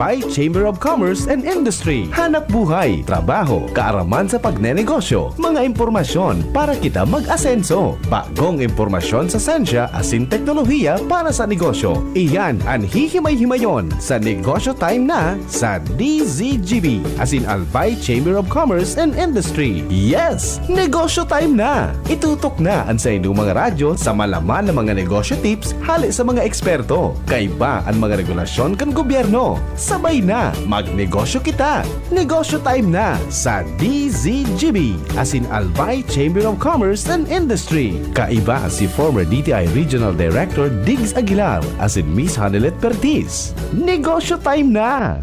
by Chamber of Commerce and Industry. Hanap buhay, trabaho, kaaraman sa pagnenegosyo, mga impormasyon para kita mag-asenso. Bagong impormasyon sa sensya asin teknolohiya para sa negosyo. Iyan ang hihimay-himayon sa Negosyo Time na sa DZGB asin Albay Chamber of Commerce and Industry. Yes! Negosyo Time na! Itutok na ang sa inyong mga radyo sa malaman na mga negosyo tips hali sa mga eksperto. Kaiba ang mga regulasyon kan gobyerno. Sabay na, magnegosyo kita. Negosyo Time na sa DZGB asin Albay Chamber of Commerce and Industry. Kaiba si former DTI Regional Director Diggs Aguilar asin Miss Hanelet Pertis. Negosyo Time na!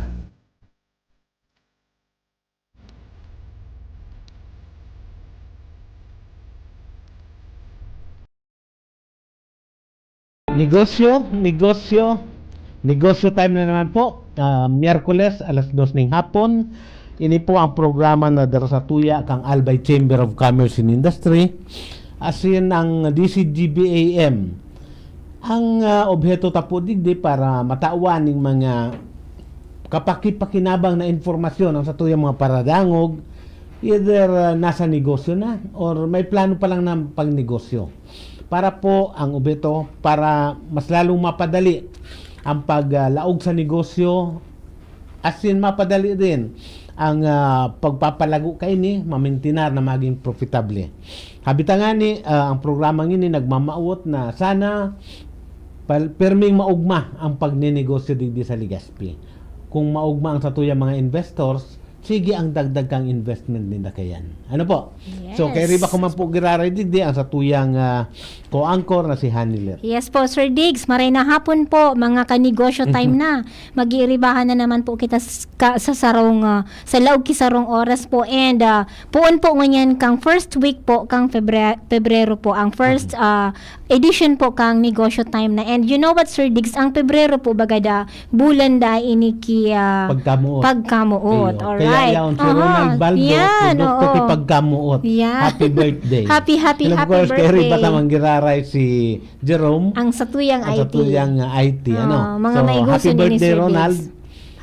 Negosyo time na naman po. Miyerkules, alas 2 ng hapon. Ini po ang programa na darasatuya kang Albay Chamber of Commerce and Industry. Asin ang DCGBAM. Ang objeto tapo digdi para matawan ng mga kapaki-pakinabang na informasyon ang sa tuyang mga paradangog, either nasa negosyo na or may plano pa lang ng pangnegosyo. Para po ang objeto para mas lalong mapadali ang paglaog sa negosyo, asin mapadali din ang pagpapalago kaini, mamintinar na maging profitable. Habitangan ni ang programang ini nagmamaot na sana perming maugma ang pagninegosyo digdi sa Legazpi. Kung maugma ang satuya mga investors, sige ang dagdag kang investment nila kayan. Ano po? Yes. So, kay riba ko man po giraray digdi ang satuyang co-anchor na si Haniler. Yes po, Sir Diggs. Maray na hapon po, mga kanegosyo time na. Mag-iiribahan na naman po kita sa sarong, sa laog kisarong oras po. And puon po nganyan kang first week po, kang Pebrero po. Ang first edition po kang negosyo time na. And you know what, Sir Diggs? Ang Pebrero po bagada, bulan da iniki pagkamuot. Alright. Kaya yaon si Ronald Baldo, kung pagkamuot. Yeah. Happy birthday. Happy And of course, birthday. kay riba tamang giraray si Jerome. Ang satuyang Ang IT. satuyang IT. Ano? Mga So, maiguso happy ni birthday, Sir Ronald. Diggs.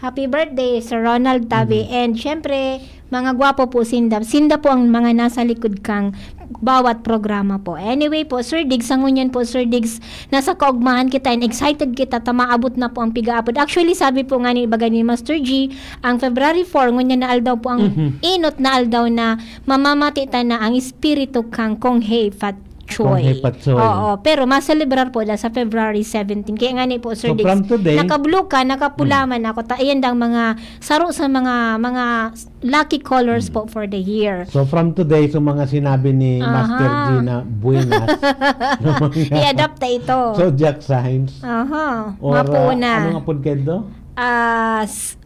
Happy birthday, Sir Ronald Tabi. And syempre, mga gwapo po Sinda. Sinda po ang mga nasa likod kang bawat programa po. Anyway po, Sir Diggs, ang ngunyan po, Sir Diggs, nasa kaugmahan kita and excited kita, tamaabot na po ang pigaapod. Actually, sabi po nga ni Ibaga ni Master G, ang February 4, ngunyan na aldaw po ang inot na aldaw na mamamatita na ang espiritu kang Konghei Fat Choi. Konghei Fat Choi. Oo, pero maselebrar po na sa February 17. Kaya nga ni po, Sir So, Diggs, from today, naka-blue ka, nakapulaman ako. Ayan ang mga saro sa mga lucky colors po for the year. So from today, so mga sinabi ni Master G na buenas. I-adapt na ito. Zodiac signs. Aha, Or mapuna. ano nga po kendo?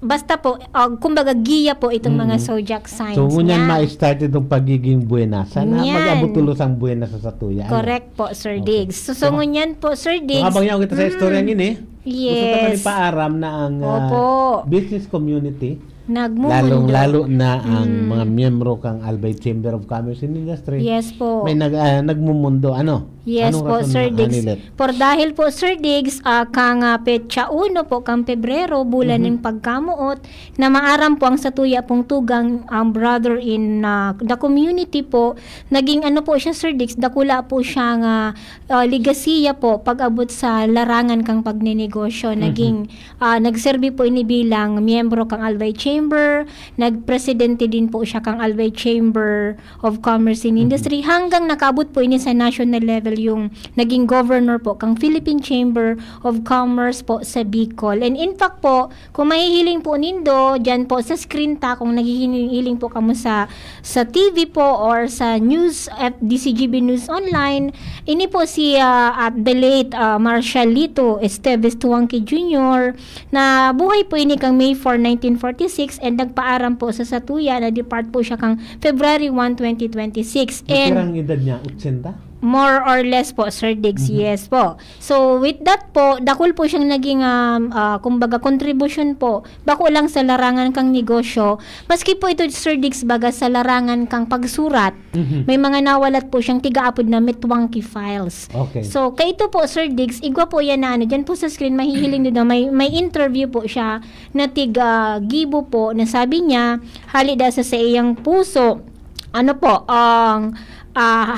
Basta po, kumbaga giya po itong mga zodiac signs. So ngunyan niya. ma-start itong pagiging buenas. Sana Yan. mag-abot tulos ang buenas sa satuya. Correct po, Sir Diggs. So ngunyan po, Sir So, Diggs. habang yaw kita sa istorya ngini, gusto ta Yes. paaram na ang Opo. business community, Nagmumundo. lalo na ang mga miyembro kang Albay Chamber of Commerce and Industry. Yes po. May nagmumundo. Ano? Yes Anong po, rason Sir na, Diggs. Anilet? Por dahil po, Sir Diggs, kang petsa 1 po, kang Pebrero, bulan ng pagkamuot, na maaram po ang satuya pong tugang ang brother in the community po. Naging ano po siya, Sir Diggs, dakula po siya nga ligasiya po pag-abot sa larangan kang pagninegosyo. Naging, nagserbi po ini bilang miyembro kang Albay Chamber, nagpresidente din po siya kang Albay Chamber of Commerce and Industry, hanggang nakabot po ini sa national level yung naging governor po kang Philippine Chamber of Commerce po sa Bicol. And in fact po, kung mahihiling po nindo dyan po sa screen ta, kung naghihiling po kamo sa TV po or sa news at DCGB News Online, ini po si the late Marcialito Esteves Tuangki Jr. na buhay po ini kang May 4, 1946 and nagpaaram po sa Satuya na depart po siya kang February 1, 2026. Natirang And edad niya, 80? More or less po, Sir Diggs, yes po. So, with that po, dakol po siyang naging, kumbaga, contribution po. Bako lang sa larangan kang negosyo. Maski po ito, Sir Diggs, baga sa larangan kang pagsurat, may mga nawalat po siyang tigaapod na Mitwangki files. Okay. So, kay ito po, Sir Diggs, igwa po yan na ano, dyan po sa screen, mahihiling din na may interview po siya na gibo po, na sabi niya, halida sa iyang puso, ano po, ang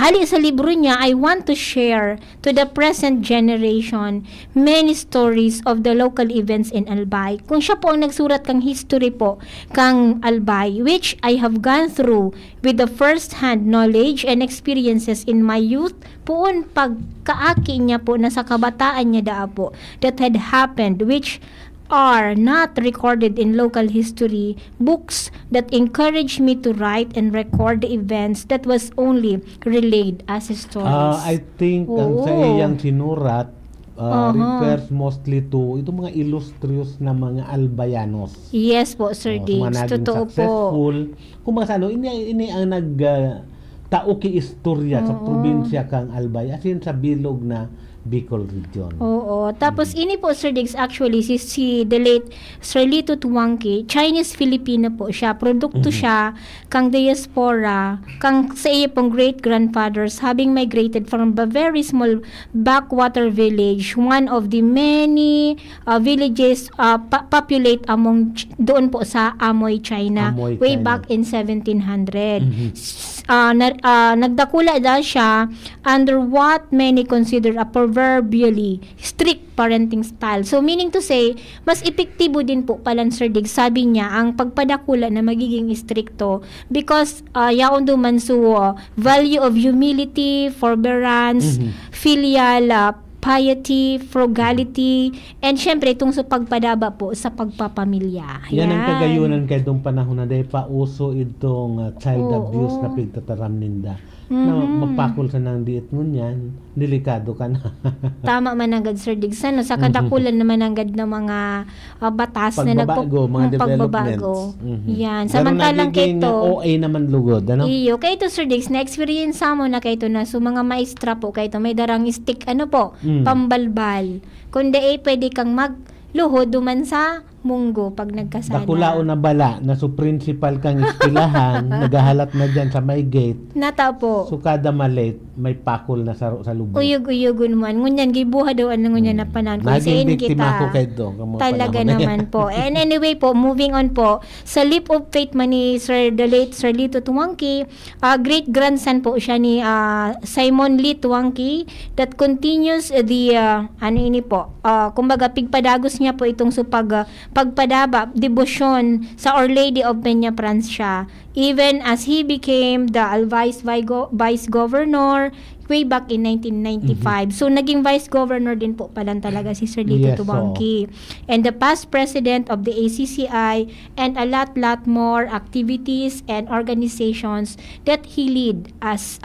hali sa libro niya, I want to share to the present generation many stories of the local events in Albay. Kung siya po ang nagsurat kang history po kang Albay, which I have gone through with the first-hand knowledge and experiences in my youth, poon pagkaaki niya po na sa kabataan niya daa po that had happened, which are not recorded in local history books that encourage me to write and record the events that was only relayed as stories. I think ang sa Oo. iyang sinurat refers mostly to itong mga illustrious na mga albayanos. Yes po, Sir Sa mga Diggs. naging Totoo po. successful. Kung mga ano, ini ang tauki istorya sa probinsya kang Albay, as in sa bilog na Bicol region. Oo. Tapos, ini po, Sir Diggs, actually, si the late Sir Lito Tuwangki, Chinese-Filipino po siya. Produkto siya kang diaspora, kang sa iyo pong great-grandfathers having migrated from a very small backwater village, one of the many villages populate among doon po sa Amoy, China, Amoy, way China. back in 1700. Nagdakula daw siya under what many consider a proverbially strict parenting style. So, meaning to say, mas epektibo din po pala, Sir Diggs, sabi niya, ang pagpadakula na magiging stricto because yaon duman so value of humility, forbearance, filial piety, frugality, and syempre itong sa pagpadaba po sa pagpapamilya. Yan ang kagayunan kay itong panahon na dahil pauso itong child Oo. abuse na pigtataram ninda. Na mapakol sa nang diit mo yan, delikado ka na. Tama man agad, Sir Diggs. Ano, sa kadakulan naman agad ng mga batas na Pagbabago, mga pagbabago. developments. Yan. Pero Samantalang nagiging, kito, OA naman lugod, ano? iyo, kay ito, Sir Diggs, na-experience mo na kay ito na so mga maestra po kay ito, may darang stick, ano po, pambalbal. Kundi pwede kang magluhod duman sa munggo pag nagkasala. Dakulao na bala na so principal kang iskilahan, nagahalat na dyan sa may gate. Nata po. So kada malate, may pakol na sa lubog. Uyog-uyogon man. Ngunyan, gibuha daw ang ngunyan na panahon. Kung Naging isain biktima kita. ako kay do. Talaga naman po. And anyway po, moving on po, sa leap of faith man ni the late Sir Lito Tuwangki, great grandson po siya ni Simon Lee Tuwangki that continues the, kumbaga, pigpadagos niya po itong pagpadaba, debosyon sa Our Lady of Peña Francia, even as he became the Vice Governor way back in 1995. So, naging Vice Governor din po pala talaga si Sir Lito Yes, Tuwangki. And the past President of the ACCI and a lot more activities and organizations that he lead as,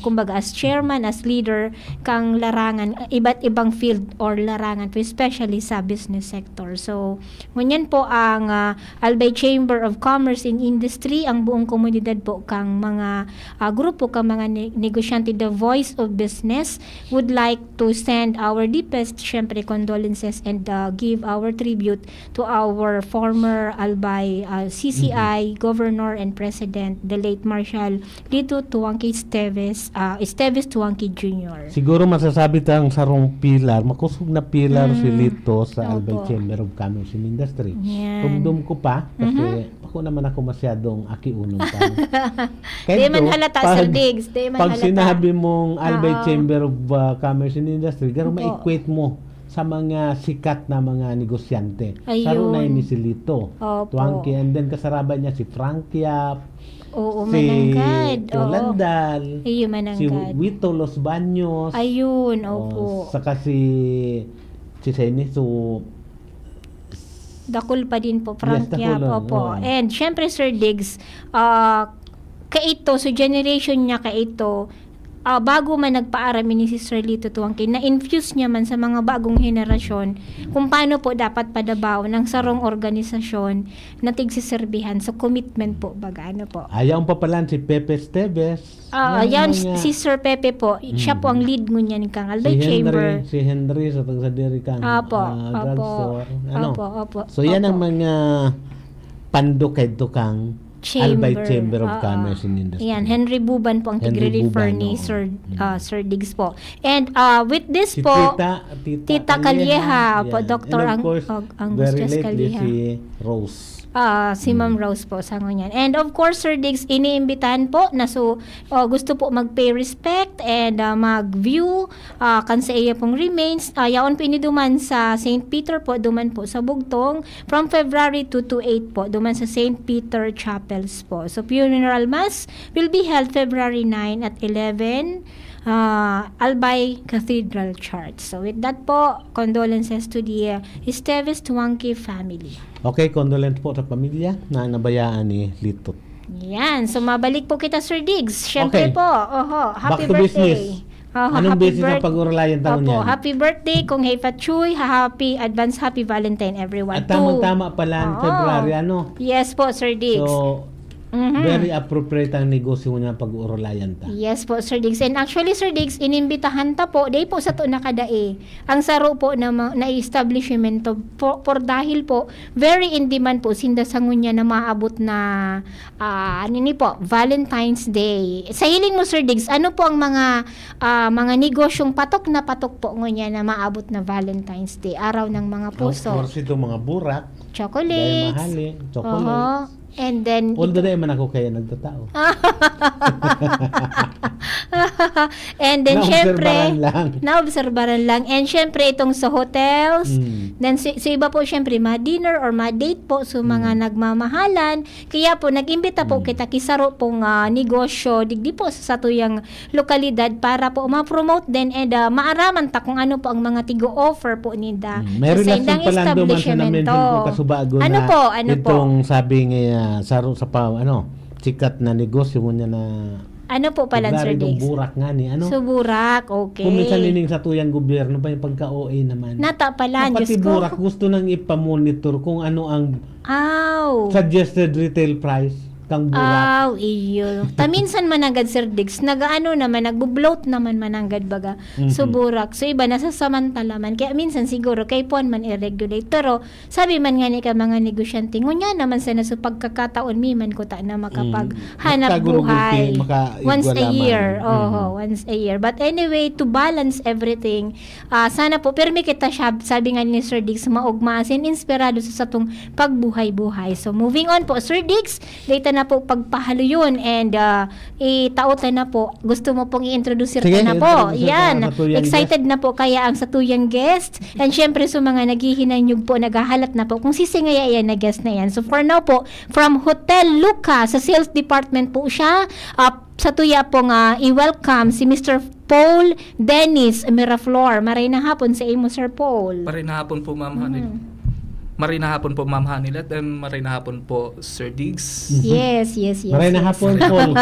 kumbaga, as chairman, as leader, kang larangan, iba't ibang field or larangan, especially sa business sector. So, ngunyan po ang Albay Chamber of Commerce and Industry, ang buong komunidad po kang mga grupo, kang mga negosyante, the Voice of Business, would like to send our deepest, syempre, condolences and give our tribute to our former Albay CCI Governor and President, the late Marshal Lito Tuwangki Esteves Tuwangki Jr. Siguro masasabi tang sarong pilar, makusog na pilar si Lito sa Albay Opo. Chamber of Commerce and Industry. Yan. Tumdum ko pa, kasi ako naman ako masyadong aki-unong pa. Di man halata, Sir Diggs. Di man Pag halata. sinabi mong Albay Oo. Chamber of Commerce and Industry, garo Opo. ma-equate mo sa mga sikat na mga negosyante. Ayun. Sarunay ni si Lito. Opo. Tuwangki, and then kasaraban niya si Frank Yap, Oo, si mananggad. Oo. Yolandal, Ayun, si mananggad. Wito Los Baños, Ayun, oh, opo. saka si Seni, so Dakul pa din po, Frank Yes, Yap. Dakulon, Opo. oo. And, syempre, Sir Diggs, kaito, so generation niya kaito, bago man nagpaarami ni Sister Lito Tuangkin, na-infuse niya man sa mga bagong henerasyon kung paano po dapat padabaw ng sarong organisasyon na tigsiserbihan sa commitment po, baga ano po. Ayaw pa pala si Pepe Esteves. Yan, si Sir Pepe po, siya po ang lead ngunyan ni Kang Albay Chamber. Si Henry sa diri kang Apo, drugstore. Ano? Opo. So yan ang mga pandok kay kang Albay Chamber of Commerce and Industry. Yan, Henry Buban po ang Henry tigre-refer Buban, ni oo. Sir Diggs po. And with this Si po, Tita Calieja po, yan. Dr. And of course, very Angustias lately Calieja. si Rose. Si Ma'am Rose po sa ngunyan. And of course, Sir Diggs, iniimbitahan po na gusto po mag-pay respect and mag-view kan sa iya pong remains. Yaon po iniduman sa St. Peter po, duman po sa Bugtong from February 2 to 8 po, duman sa St. Peter Chapels po. So, funeral mass will be held February 9 at 11 Albay Cathedral Church. So, with that po, condolences to the Esteves Tuangki family. Okay, condolence po sa pamilya na nabayaan ni Litot. Yan. So, mabalik po kita, Sir Diggs. Siyempre Okay. po. Happy Back to birthday. business. Anong business na pag-uralayan taon Opo, yan? happy birthday kung Heifa Chuy. Advance happy Valentine everyone. At tamang-tama pala ng February, ano? Yes po, Sir Diggs. So, very appropriate ang negosyo niya pag-uralayan ta. Yes po, Sir Diggs. And actually, Sir Diggs, inimbitahan ta po, day po sa to nakadae, ang saro po na establishment for dahil po, very in demand po, sinda sangun niya na maabot na, Valentine's Day. Sa hiling mo, Sir Diggs, ano po ang mga negosyong patok na patok po ngunya na maabot na Valentine's Day, araw ng mga puso? Of course, itong mga burak, dahil Chocolates. mahali, chocolates. And then, Although dahil man ako kaya nagtatao. and then, syempre, Naobserbahan lang. naobserbahan lang. And syempre, itong sa hotels, Mm. then sa iba po, syempre, ma-dinner or ma-date po sa mga nagmamahalan. Kaya po, nag-imbita po kita kisaro pong negosyo, digdi po sa tuyang lokalidad para po ma-promote din and maaraman ta kung ano po ang mga tigo-offer po nida. May sa relasyon indang pala doon man sa establishmento. na-mention ko kasubago Ano na po? Ano po? itong sabi nga saro sa sikat na negosyo mo niya na Ano po pala, Sir itong Diggs? burak nga ni ano. Suburak, okay. Kung minsan nining sa tuyang gobyerno pa yung pagka-OA naman. Nata pala, Pati Diyos ko. burak gusto nang ipamonitor kung ano ang Aw. suggested retail price kang burak. Aw, iyo. Taminsan managad, Sir Diggs, nagaano naman, nagbo-bloat naman managad baga. So, burak. So, iba, nasasamantala man. Kaya minsan siguro, kay puan man i-regulate. Pero, sabi man nga ni ka mga negosyante, ngunya naman sa naso pagkakataon, miman ko ta na makapaghanap buhay. Once a year. Once a year. But anyway, to balance everything, sana po, permi kita siya, sabi nga ni Sir Diggs, maugmasin, inspirado sa satong pagbuhay-buhay. So, moving on po, Sir Diggs, data na po pagpahalo yun and itaota na po. Gusto mo pong i-introduce Sige, na po. introduce Yan. ka sa tuyang Excited na po kaya ang sa tuyang guest. And syempre sa mga naghihinanyog po, naghahalat na po kung sisingaya yan na guest na yan. So for now po, from Hotel Luca sa sales department po siya. Sa tuya pong i-welcome si Mr. Paul Dennis Miraflor. Maray na hapon sa imo, Sir Paul. Maray na hapon po, Ma'am Hanil. Maray na hapon po, Ma'am Hanilet, and maray na hapon po, Sir Diggs. Yes. Maray na hapon, Paul.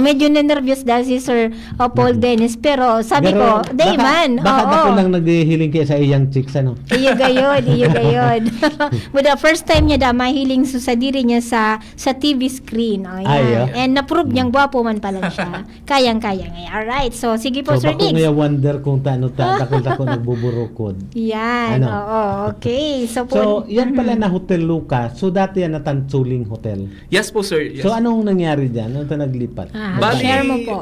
Medyo na-nervous dahil si Sir Paul Dennis. Pero sabi ko, day man. Bakit ako lang naghihiling kaya sa iyang chicks, ano? Iyo gayod. But the first time niya mahiling sa diri niya sa TV screen. Oh, yan. And na-prove niyang gwapo man pala siya. Kayang-kaya nga. Alright, so sige po, So, Sir bako Diggs. nga wonder kung takol-takol nagbuburukod. Yan, Ano? oo, okay. So, Yan pala na Hotel Luca. So, dati yan na Tansuling Hotel. Yes po, sir. Yes. So, anong nangyari dyan? Ano ito naglipat? Bali, share mo po.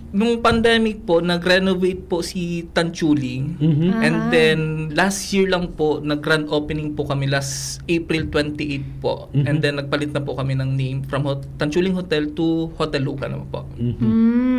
Nung pandemic po, nag-renovate po si Tanchuling. Mhm. And then, last year lang po, nag-grand opening po kami last April 28 po. And then, nagpalit na po kami ng name from Tanchuling Hotel to Hotel Luca naman po.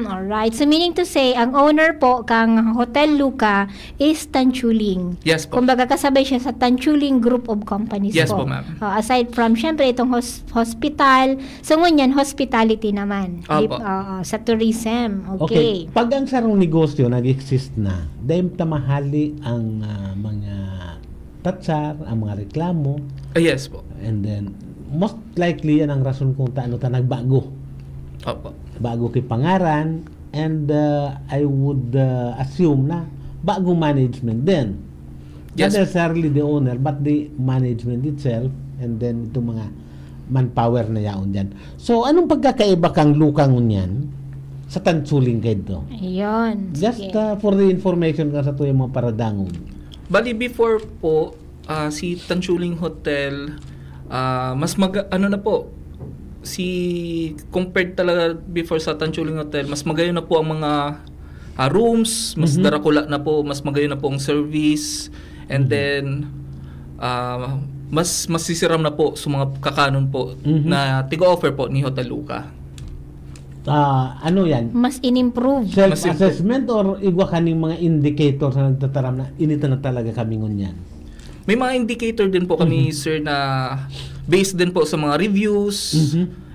Alright. So, meaning to say, ang owner po kang Hotel Luca is Tanchuling. Yes po. Kumbaga kasabay siya sa Tanchuling Group of Companies Yes po. po, ma'am. Aside from, syempre, itong hospital. So, ngunyan, hospitality naman. Opo. Sa tourism. Okay. Okay. Pag ang sarong negosyo nag-exist na, dahil tamahali ang mga tatsar, ang mga reklamo, Yes po. and then, most likely yan ang rason kung taano ta nagbago. Opo. Bago kay pangaran, and I would assume na bagong management din. Yes. Not necessarily the owner, but the management itself, and then itong mga manpower na yaon dyan. So, anong pagkakaiba kang lukang niyan sa Tansuling kayo to? Ayun. Just sige. for the information ka sa tuyang mga paradangog. Bali before po si Tansuling Hotel compared talaga before sa Tansuling Hotel, mas magayon na po ang mga rooms, mas darakula na po, mas magayon na po ang service, and then mas sisiram na po sa mga kakanon po na tiga-offer po ni Hotel Luca. Ano yan? Mas in-improve. Self-assessment or igwa kaning mga indicators na nagtataram na inito na talaga kami ngunyan? May mga indicator din po kami, sir, na based din po sa mga reviews,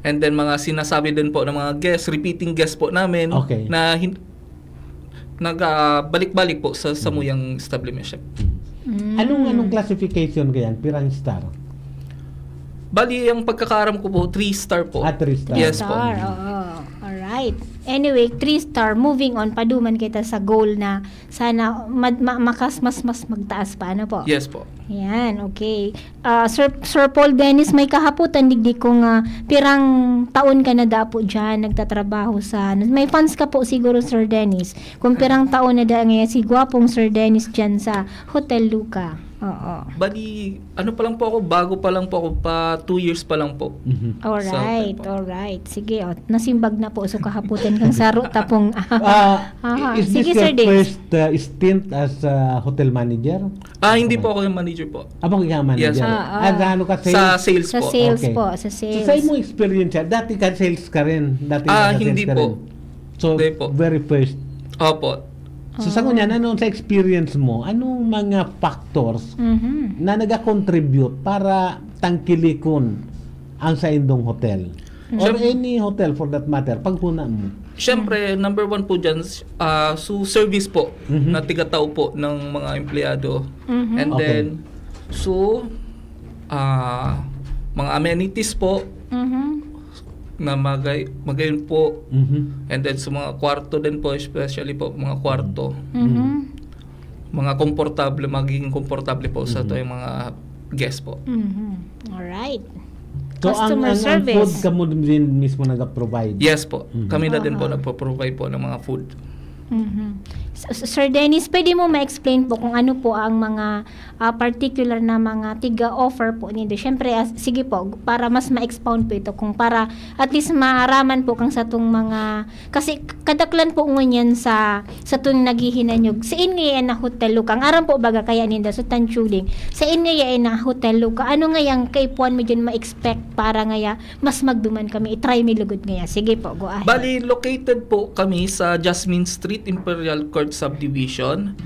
and then mga sinasabi din po ng mga guests, repeating guests po namin, Okay. na nagbalik-balik po sa samuyang establishment. Anong classification kayan? Pirang star? Bali, ang pagkakaram ko po, 3-star po. 3 star. Yes po. Star, oo. Alright. Anyway, 3-star. Moving on, paduman kita sa goal na sana mas magtaas pa. Ano po? Yes po. Yan, okay. Sir Paul Dennis, may kahaputan digdi kung pirang taon ka na dapo dyan, nagtatrabaho sa... May fans ka po siguro, Sir Dennis. Kung pirang taon na ngayon si gwapong Sir Dennis dyan sa Hotel Luca. Oo. Bali, bago pa lang po ako, pa 2 years pa lang po. Alright, Sa hotel po. alright. Sige, nasimbag na po. So, kahaputan kang saro tapong... Is this Sige, your Sir Dennis. first stint as hotel manager? Hindi po ako yung manager po. Abang ka manager? Yes, po. Ano ka Sa sales? sales Sa po. sales Okay. po, sa So, sales. sa imong experience, dati ka sales ka rin? Dati ka sa hindi sales ka po. rin? So, Hindi po. very first. Opo. So, sa kunyan, sa experience mo, anong mga factors Mhm. na nag-contribute para tangkilikon ang sa indong hotel? Or any hotel for that matter, paghuna mo. Siyempre, number 1 po dyan, service po, na tigatao po ng mga empleyado. And Okay. then, mga amenities po, Mhm. na magayon po. Mhm. And then, sa mga kwarto din po, especially po, mga kwarto. Mhm. Mga magiging komportable po sa to yung mga guests po. Mhm. Alright. So, ang Customer service. food ka mo din mismo nag-provide? Yes po. Kami na din po nagpo-provide po ng mga food. Mhm. Sir Dennis, pwede mo ma-explain po kung ano po ang mga particular na mga tiga-offer po nito. Siyempre, sige po, para mas ma-expound po ito, kung para at least maaraman po kang sa itong mga, kasi kadaklan po ngunyan sa itong naghihinanyog. Sa inyo na Hotel Luca, ang aram po baga kaya ninda sa Tansuling, sa inyo na Hotel Luca, ano nga yung kaipuan mo dyan ma-expect para nga mas magduman kami, i-try mi lugod nga. Sige po, go ahead. Bali, located po kami sa Jasmine Street, Imperial Court Subdivision.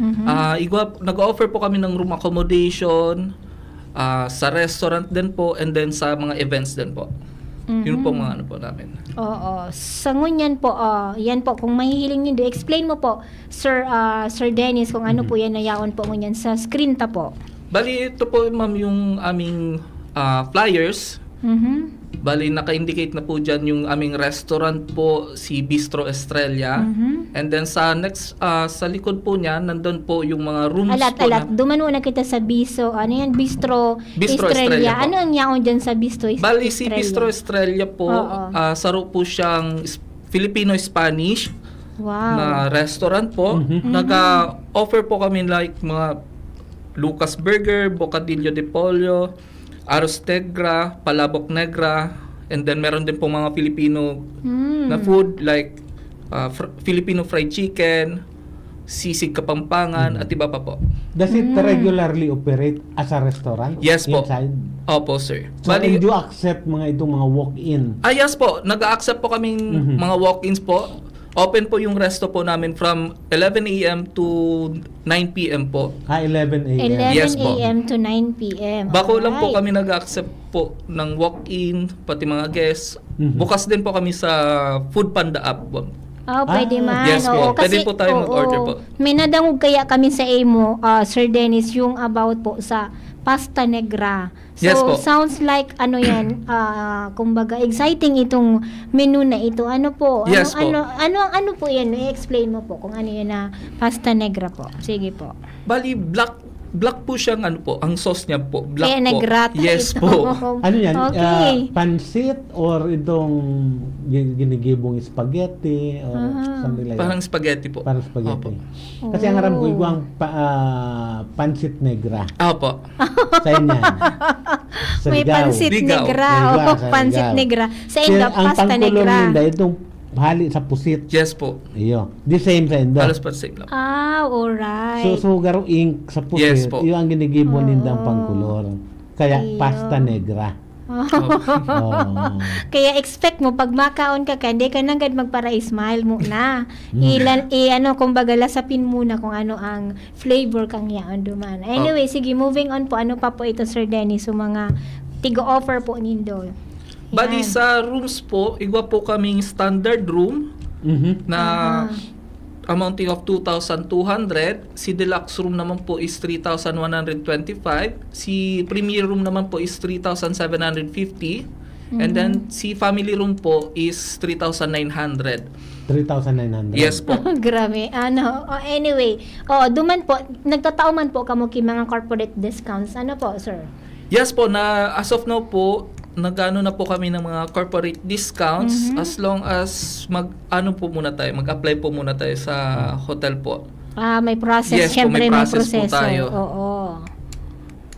Nag-offer po kami ng room accommodation, sa restaurant din po, and then sa mga events din po. Yun po mga ano po namin. Oo. Sa ngunyan po, yan po, kung mahihiling niyo, explain mo po, Sir Dennis, kung ano po yan na yaon po ngunyan sa screen ta po. Bali, ito po ma'am yung aming flyers. Mhm. Bali, naka-indicate na po dyan yung aming restaurant po, si Bistro Estrella. And then sa sa likod po niya, nandun po yung mga rooms po Alat. Duman muna kita sa Bistro. Ano yan? Bistro Estrella po. Ano ang yaon dyan sa Bistro Estrella? Bali, si Bistro Estrella po, Oo. saro po siyang Filipino-Spanish Wow. na restaurant po. Nag-offer po kami like mga Lucas Burger, Bocadillo de Pollo, Arroz Negra, Palabok Negra, and then meron din po mga Filipino na food like Filipino fried chicken, sisig Kapampangan, at iba pa po. Does it regularly operate as a restaurant? Yes po. Inside? Opo, sir. So, Bali, do you accept itong mga walk-in? yes po, nag-accept po kaming mga walk-ins po. Open po yung resto po namin from 11 a.m. to 9 p.m. po. 11 a.m. 11 Yes po. a.m. to 9 p.m. Bako lang po Alright. kami nag-accept po ng walk-in, pati mga guests. Bukas din po kami sa Food Panda app. Oh, pwede man. Yes po. Oo, Pwede po tayo mag-order po. May nadangog kaya kami sa imo, Sir Dennis, yung about po sa pasta negra. So, Yes po. sounds like ano yan, kumbaga exciting itong menu na ito. Ano po? Yes po. Ano po yan? I-explain mo po kung ano yan na pasta negra po. Sige po. Bali, black po siyang ano po, ang sauce niya po, black Kaya po. negrata Yes ito. po. Ano yan? Okay. Pansit or itong ginigibong spaghetti or something like Parang that? spaghetti po. Parang spaghetti. Opo. Kasi ang aram ko, iguang pansit negra. Opo. Sa inyan. Sa May Ligao. pansit Ligaw. negra. Ligaw, Oh, sa pansit Ligaw. negra. Sa Kaya Indo, ang pasta pangkulong negra. ninda, itong hali sa pusit. Yes po. Iyo. The same sa Indo. Halos pa same lang. Alright. So garo ink sa pusit, Yes po. yung ang ginigibon nindang pangkulor. Kaya Iyo. pasta negra. Oh. Kaya expect mo pag makaon ka hindi ka nagad magpara-smile mo na. Kumbaga lasapin muna kung ano ang flavor kang yaon duman. Anyway, sige, moving on po. Ano pa po ito, Sir Dennis, so mga tigo-offer po nindo. Bali sa rooms po, igwa po kaming standard room Mhm. na amounting of 2,200. Si deluxe room naman po is 3,125. Si premier room naman po is 3,750. And then si family room po is 3,900. 3,900. Yes po. Grabe. Anyway, duman po, nagtatao man po kamo ki mga corporate discounts. Ano po, sir? Yes po, na as of now po, nag-ano na po kami ng mga corporate discounts as long as mag-apply po muna tayo sa hotel po. May process. Yes po, Siyempre, may may process po proseso. tayo. Oo.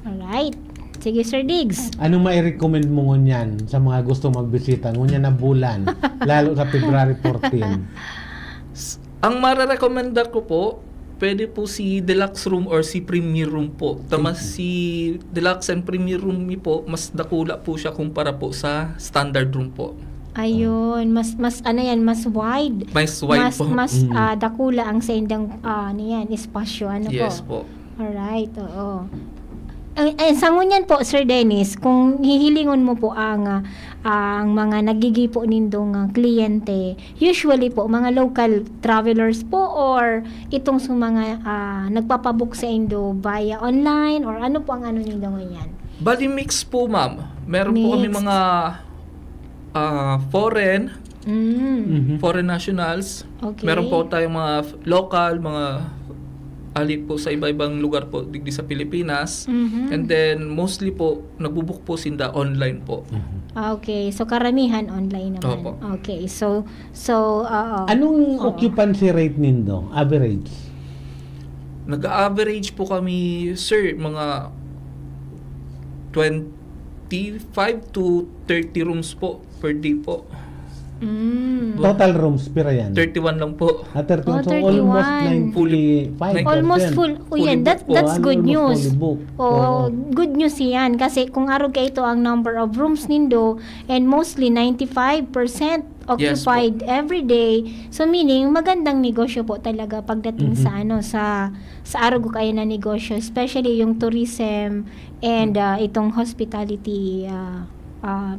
Alright. Sige, Sir Diggs. Anong mai-recommend mo ngunyan sa mga gusto magbisita ngunyan na bulan, lalo sa February 14? Ang mararekomenda ko po, pwede po si deluxe room or si premier room po. Tamas si deluxe and premier room po, mas dakula po siya kumpara po sa standard room po. Ayun, mas mas wide. Mas wide po. Mas dakula ang sa indang espasyo. Ano Yes po? po. Alright, oo. Sa ngunyan po, Sir Dennis, kung hihilingon mo po ang mga nagigipo nindong kliyente, usually po, mga local travelers po or itong sa mga nagpapabook sa Indo via online or ano po ang ano nindong ngunyan? Bali mix po, ma'am. Meron po kami Mixed. mga foreign Mhm. foreign nationals. Okay. Meron po tayong mga local, mga ali po sa iba-ibang lugar po digdi sa Pilipinas. Mhm. And then mostly po nagbubuk po sinda online po. Okay, so karamihan online naman. Opo. Okay, so Anong occupancy rate nindo? Average? Nag-average po kami, sir, mga 25 to 30 rooms po per day po. Total rooms, pira yan? 31 lang po. 31. So 31. almost 95%. almost full. Yan, Fully that's good news. Fully booked. Oh, good news yan kasi kung araw ka ito ang number of rooms nindo and mostly 95% occupied every day. So meaning magandang negosyo po talaga pagdating sa sa araw ko kayo na negosyo, especially yung tourism and itong hospitality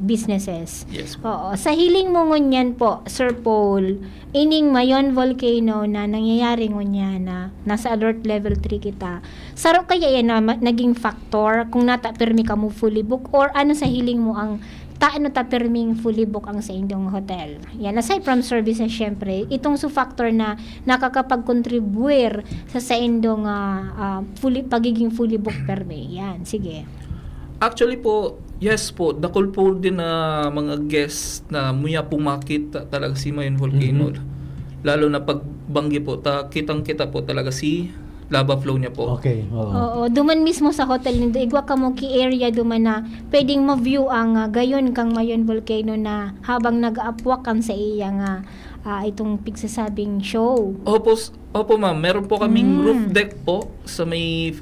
businesses. Yes po. Oo. Sa hiling mo ngunyan po, Sir Paul, ining Mayon Volcano na nangyayari ngunyan na nasa alert level 3 kita, saro kaya yan na naging factor kung nata-permi ka mo fully book or ano sa hiling mo ang taano ta-perming fully book ang sa inyong hotel? Yan, aside from services, syempre, itong factor na nakakapag-contribute sa indong pagiging fully book permi. Yan, sige. Actually po, yes po, dakol po din na mga guests na muya pong makita talaga si Mayon Volcano. Lalo na pagbanggi po, kitang-kita po talaga si lava flow niya po. Okay. Oo. Oo, duman mismo sa hotel nindo, igwa ka mo ki area duman na pwedeng ma-view ang gayon kang Mayon Volcano na habang nag-aapwak kang sa iyang itong pigsasabing show. Opo ma'am, meron po kaming roof deck po sa may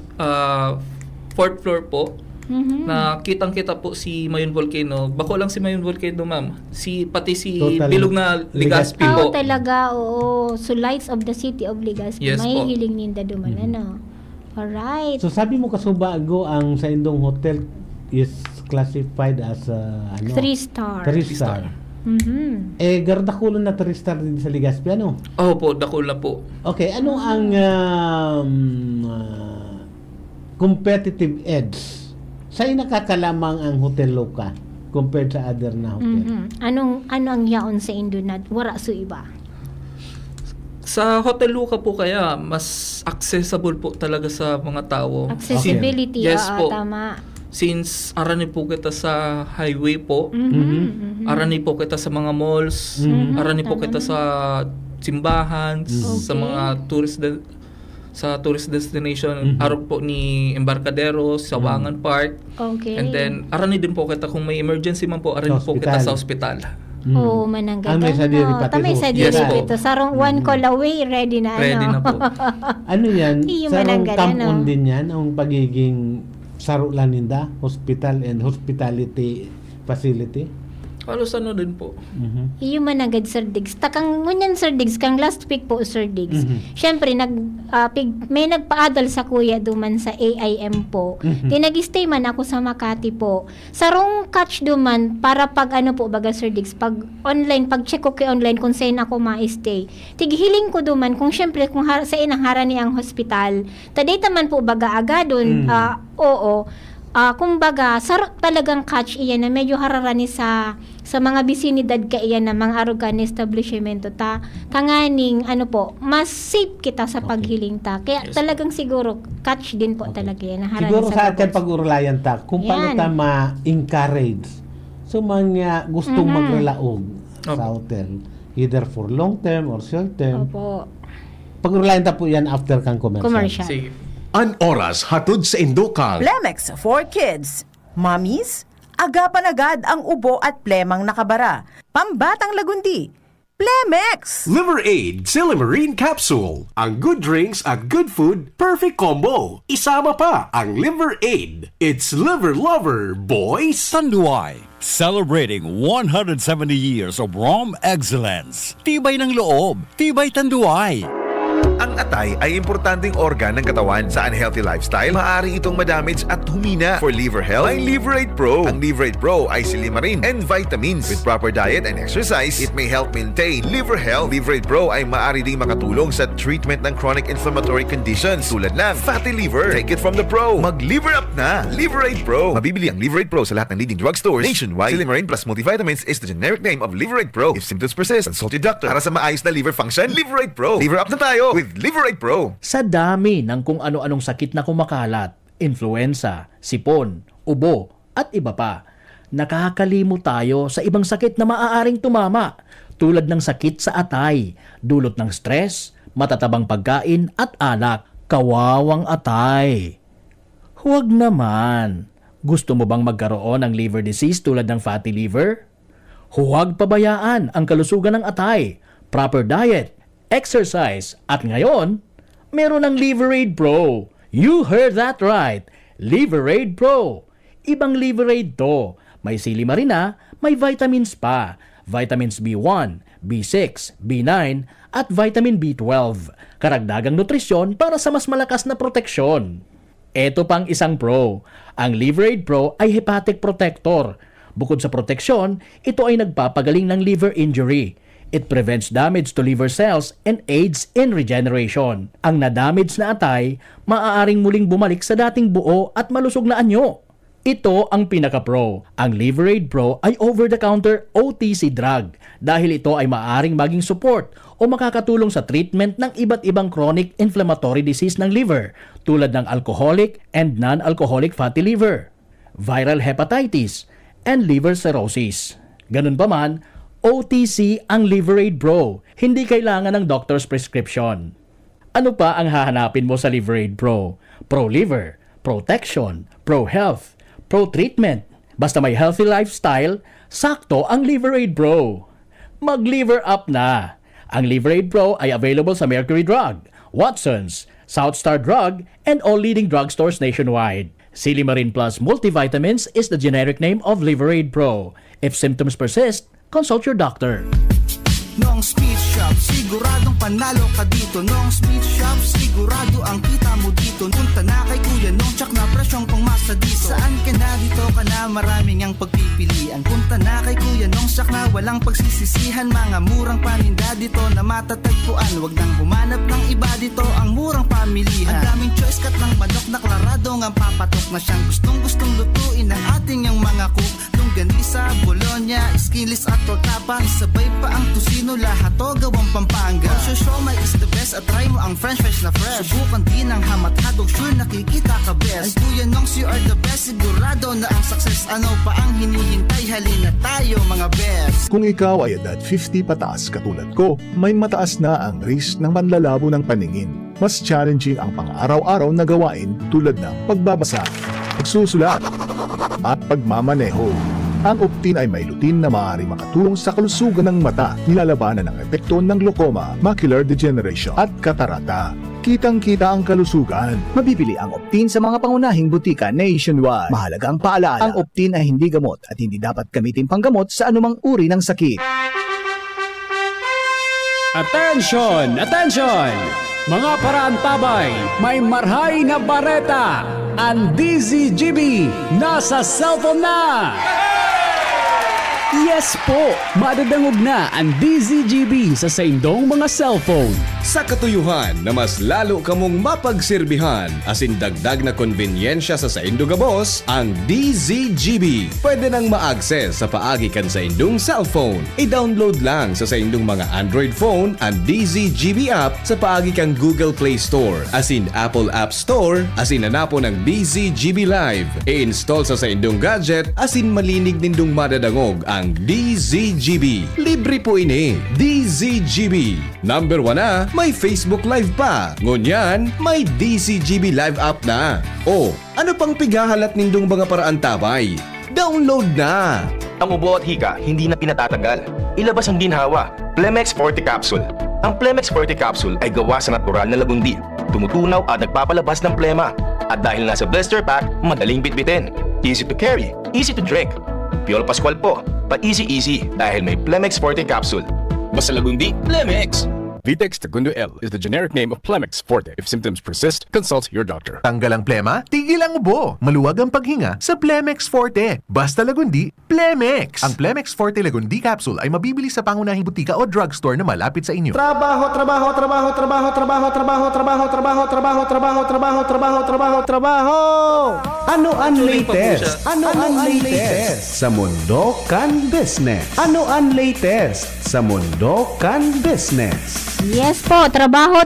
4th floor po. Na kitang-kita po si Mayon Volcano. Bako lang si Mayon Volcano, ma'am. Pati si Total Bilog na Legazpi Oo, po. talaga, oo. So, Lights of the City of Legazpi. Yes May po. hiling ninda duman, ano? Alright. So sabi mo kasubago ang sa indong hotel is classified as 3 star. 3 star. Gardakulo na turistar din sa Legazpi, ano? Opo, Dakula po. Okay, ano ang competitive edge? Sa'yo nakakalamang ang Hotel Loca compared sa other na hotel? Ano ang yaon sa Indo na wara su iba? Sa Hotel Luca po kaya, mas accessible po talaga sa mga tao. Accessibility, Yes po. tama. Since arani po kita sa highway po, arani po kita sa mga malls, arani po kita sa simbahan, sa Okay. mga tourist destination, araw po ni Embarcadero, sa Wangan Park. Okay. And then, arani din po kita kung may emergency man po, arani po kita sa ospital. Oo, mananggay. May sa diri pati Tamay sa sa diri Yes po. pito. Sarong one call away, ready na Ready na po. Ano yan? Iyo Sarong mananggal, come-on ano? din yan, ang pagiging sarulan hospital and hospitality facility. Halos ano din po. Iyo managad Sir Diggs. Takang ngunyan Sir Diggs kang last week po Sir Diggs. Syempre may nagpaadal sa kuya duman sa AIM po. Tinag-stay man ako sa Makati po. Sarong catch duman para pag ano po baga Sir Diggs, pag online, pag check ko kay online kung saan ako ma-stay. Tighiling ko duman kung syempre kung sa inang harani ang hospital. Taday taman po baga agadon. Oo. Kumbaga, sarap talagang catch iyan na medyo hararani sa mga bisinidad ka iyan na mga arugan establishmento tanganing ano po, mas safe kita sa paghiling ta. Kaya talagang siguro catch din po talaga yan. Na harani Siguro sa atin gabos. pag-urulayan ta, kung paano Yan. ta ma-encourage so mga gustong maglalaog sa Opo. hotel, either for long term or short term. Opo. Pag-urulayan ta po yan after kang commercial. Commercial. Sige. An oras hatod sa Indokang. Plemex for Kids. Mommies, agapan agad ang ubo at plemang nakabara. Pambatang lagundi. Plemex! Liver Aid Silimarine Capsule. Ang good drinks at good food, perfect combo. Isama pa ang Liver Aid. It's liver lover, boys. Tanduay, celebrating 170 years of Rom excellence. Tibay ng loob, tibay Tanduay. Ang atay ay importanteng organ ng katawan. Sa unhealthy lifestyle, maaari itong madamage at humina. For liver health, ay Liverate Pro. Ang Liverate Pro ay silimarin and vitamins. With proper diet and exercise, it may help maintain liver health. Liverate Pro ay maaari ding makatulong sa treatment ng chronic inflammatory conditions tulad ng fatty liver. Take it from the pro. Mag-liver up na. Liverate Pro. Mabibili ang Liverate Pro sa lahat ng leading drugstores nationwide. Silimarin plus multivitamins is the generic name of Liverate Pro. If symptoms persist, consult your doctor. Para sa maayos na liver function, Liverate Pro. Liver up na tayo with Liverate Pro. Sa dami ng kung ano-anong sakit na kumakalat, influenza, sipon, ubo, at iba pa, nakakalimot tayo sa ibang sakit na maaaring tumama tulad ng sakit sa atay, dulot ng stress, matatabang pagkain at alak, kawawang atay. Huwag naman. Gusto mo bang magkaroon ng liver disease tulad ng fatty liver? Huwag pabayaan ang kalusugan ng atay, proper diet, exercise, at ngayon, meron ng Liverade Pro. You heard that right. Liverade Pro. Ibang Liverade to. May silimarina, may vitamins pa. Vitamins B1, B6, B9, at vitamin B12. Karagdagang nutrisyon para sa mas malakas na proteksyon. Ito pang isang pro. Ang Liverade Pro ay hepatic protector. Bukod sa proteksyon, ito ay nagpapagaling ng liver injury. It prevents damage to liver cells and aids in regeneration. Ang na-damage na atay, maaaring muling bumalik sa dating buo at malusog na anyo. Ito ang pinaka-pro. Ang Liverade Pro ay over-the-counter OTC drug dahil ito ay maaaring maging support o makakatulong sa treatment ng iba't ibang chronic inflammatory disease ng liver tulad ng alcoholic and non-alcoholic fatty liver, viral hepatitis, and liver cirrhosis. Ganun pa man, OTC ang Liverade Pro. Hindi kailangan ng doctor's prescription. Ano pa ang hahanapin mo sa Liverade Pro? Pro-liver, protection, pro-health, pro-treatment. Basta may healthy lifestyle, sakto ang Liverade Pro. Mag-liver up na! Ang Liverade Pro ay available sa Mercury Drug, Watson's, Southstar Drug, and all leading drugstores nationwide. Silimarin Plus Multivitamins is the generic name of Liverade Pro. If symptoms persist, consult your doctor. Noong Speed Shop, siguradong panalo ka dito. Noong Speed Shop, sigurado ang kita mo dito. Punta na kay Kuya Nong, tsak na presyong pangmasa dito. Saan ka na, dito ka na, maraming ang pagpipilian. Punta na kay Kuya Nong sa Tiyak na walang pagsisisihan, mga murang paninda dito na matatagpuan. Huwag nang humanap ng iba dito, ang murang pamilihan. Ang daming choice kat ng manok na klarado ang papatok na siyang gustong lutuin ng ating yung mga cook. Longganisa, Bologna, skinless at tortapa, sabay pa ang tusino, lahat to gawang Pampanga. Siomai is the best at try mo ang french fries na fresh. Subukan din ang hamat-hadog, sure nakikita ka best. Ay Kuya Nongs, you are the best, sigurado na ang success. Ano pa ang hinihintay, halina tayo mga best. Kung ikaw ay edad 50 pataas katulad ko, may mataas na ang risk ng panlalabo ng paningin. Mas challenging ang pang-araw-araw na gawain tulad ng pagbabasa, pagsusulat, at pagmamaneho. Ang Optin ay may lutin na maaari makatulong sa kalusugan ng mata, nilalabanan ng epekto ng glaucoma, macular degeneration at katarata. Kitang-kita ang kalusugan. Mabibili ang Optin sa mga pangunahing butika nationwide. Mahalagang paalala, ang Optin ay hindi gamot at hindi dapat gamitin panggamot sa anumang uri ng sakit. Attention! Attention! Mga paraantabay, may marhay na bareta! Ang DZGB nasa cellphone na! Yes po! Madadangog na ang DZGB sa saindong mga cellphone. Sa katuyuhan na mas lalo kamong mapagsilbihan, asin dagdag na konbinyensya sa saindo gabos, ang DZGB. Pwede nang ma-access sa paagi kan sa indong cellphone. I-download lang sa saindong mga Android phone ang DZGB app sa paagi kang Google Play Store, asin Apple App Store, asin hanapo ng DZGB Live. I-install sa saindong gadget, asin malinig nindong madadangog ang DZGB. Libre po ini. DZGB. Number 1 na, may Facebook Live pa. Ngunyan, may DZGB Live app na. O, ano pang pigahalat nindong mga paraan tabay? Download na! Ang ubo at hika, hindi na pinatatanggal. Ilabas ang ginhawa. Plemex Forte Capsule. Ang Plemex Forte Capsule ay gawa sa natural na lagundi. Tumutunaw at nagpapalabas ng plema. At dahil nasa blister pack, madaling bitbitin. Easy to carry, easy to drink. Piolo Pascual po, pa-easy dahil may Plemex Forte Capsule. Basta lagundi, Plemex! Vitex Segundo L is the generic name of Plemex Forte. If symptoms persist, consult your doctor. Tanggal ang plema, tigil ang ubo. Maluwag ang paghinga sa Plemex Forte. Basta lagundi, Plemex. Ang Plemex Forte Lagundi Capsule ay mabibili sa pangunahing butika o drugstore na malapit sa inyo. Trabaho. Ano ang latest? Ano ang latest sa mundo kan business? Ano ang latest sa mundo kan business? Yes po, trabaho.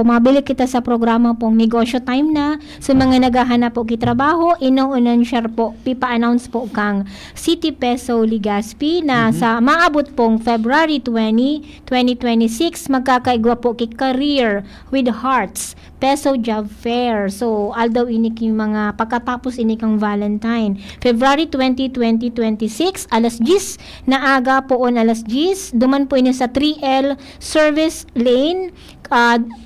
Mabili kita sa programa pong Negosyo Time na. Sa mga naghahanap po kitrabaho, inuunan share po, pipa-announce po kang City Peso Legazpi na sa maabot pong February 20, 2026, magkakaigwa po ki Career with Hearts Peso Job Fair. So, aldaw ini king mga pagkatapos ini kang Valentine. February 20, 2026, alas 10 na aga po on alas 10. Duman po ini sa 3L Service Lane.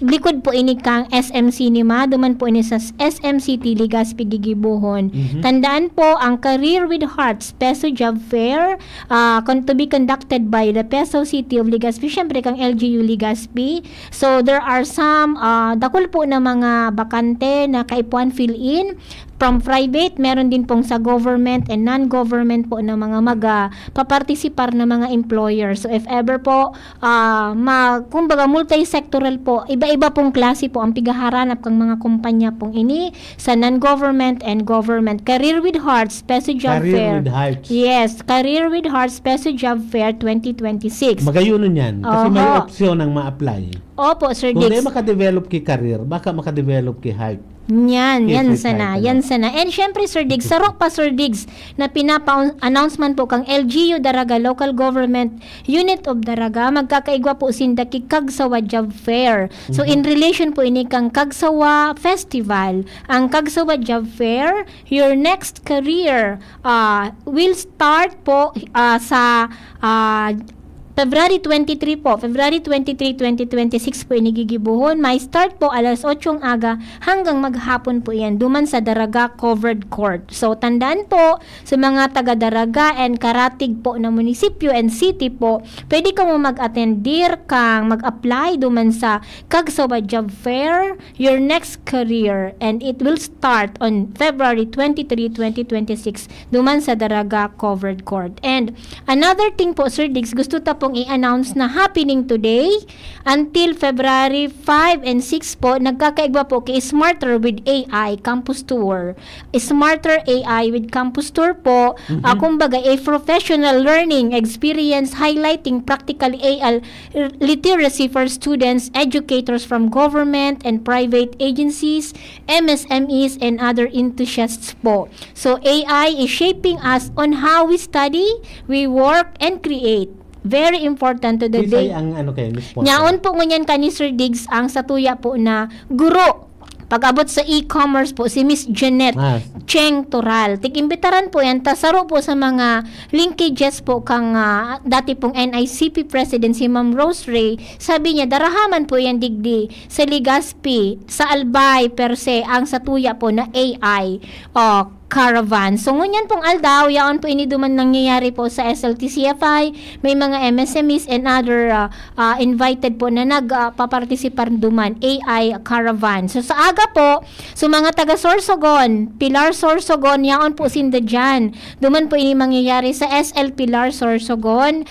Likod po ini kang SM Cinema. Duman po ini sa SM City Legazpi Gigibuhon. Tandaan po ang Career with Hearts Peso Job Fair to be conducted by the Peso City of Legazpi. Syempre kang LGU Legazpi. So there are some dakol po na mga bakante na kaipuan fill in from private, meron din pong sa government and non-government po na mga papartisipar na mga employers. So if ever po, kumbaga multi-sectoral po, iba-iba pong klase po ang pigaharanap kang mga kumpanya pong ini sa non-government and government. Career with Hearts, Peso Job Fair. Career with Hearts. Yes, Career with Hearts, Peso Job Fair 2026. Magayunan yan. Kasi may opsyon ang ma-apply. Opo, Sir Kung Dix. di makadevelop ki career, baka makadevelop ki heart. Yan sana. And syempre, Sir Diggs, sarok pa, Sir Diggs, na pinapa-announcement po kang LGU Daraga Local Government Unit of Daraga, magkakaigwa po sinda ki Kagsawa Job Fair. So, in relation po ini kang Kagsawa Festival. Ang Kagsawa Job Fair, your next career will start po sa February 23 po, February 23, 2026 po inigigibuhon. May start po alas 8 aga hanggang maghapon po yan, duman sa Daraga Covered Court. So, tandaan po, sa mga taga-Daraga and Karatig po na munisipyo and city po, pwede ka mo mag-attendir kang mag-apply duman sa Kagsawa Job Fair, Your Next Career, and it will start on February 23, 2026, duman sa Daraga Covered Court. And another thing po, Sir Diggs, gusto ta pong i-announce na happening today until February 5 and 6 po, nagkakaigba po kay Smarter with AI Campus Tour. Smarter AI with Campus Tour po, kumbaga a professional learning experience highlighting practical AI literacy for students, educators from government and private agencies, MSMEs, and other enthusiasts po. So AI is shaping us on how we study, we work, and create. Very important to the day. Kisay ang ano kayo, Miss Ponce. Nyaon po ngunyan ka ni Sir Diggs ang satuya po na guro. Pag-abot sa e-commerce po, si Miss Jeanette Cheng Toral. Tikimbitaran po yan, tasaro po sa mga linkages po kang dati pong NICP President si Ma'am Rose Ray. Sabi niya, darahaman po yan digdi sa Legazpi, sa Albay per se, ang satuya po na AI caravan. So, ngunyan pong aldaw, yaon po iniduman nangyayari po sa SLTCFI, may mga MSMEs and other invited po na nagpapartisipar duman, AI caravan. So, sa aga po, so mga taga Sorsogon, Pilar Sorsogon, yaon po sinda dyan. Duman po ini mangyayari sa SL Pilar Sorsogon.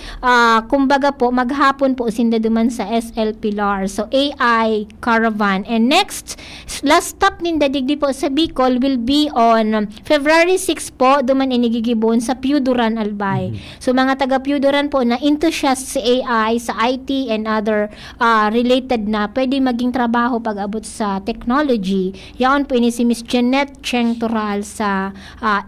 Kumbaga po, maghapon po sinda duman sa SL Pilar. So, AI caravan. And next, last stop ninda digdi po sa Bicol will be on February 6 po, duman inigigibon sa Piuduran, Albay. So, mga taga Piuduran po na enthusiast sa AI, sa IT, and other related na pwede maging trabaho pag-abot sa technology. Yaon po ini si Miss Jeanette Cheng Toral sa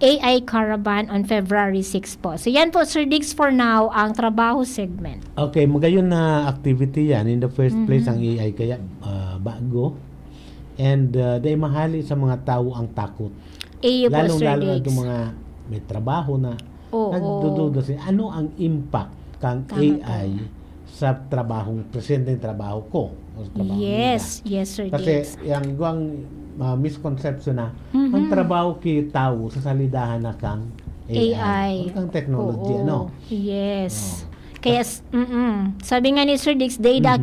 AI Caravan on February 6 po. So, yan po, Sir Diggs, for now, ang trabaho segment. Okay, magayon na activity yan. In the first place, ang AI kaya bago. And dahil mahali sa mga tao ang takot. Lalo itong mga may trabaho na nagdududa sila. Ano ang impact kang AI sa trabahong, presenteng trabaho ko? O sa trabaho Yes, nila? yes, Sir Kasi Diggs. yung misconception na ang trabaho ki tao sa salidahan na kang AI. O kang technology, ano? Yes. Kaya, sabi nga ni Sir Diggs, dayda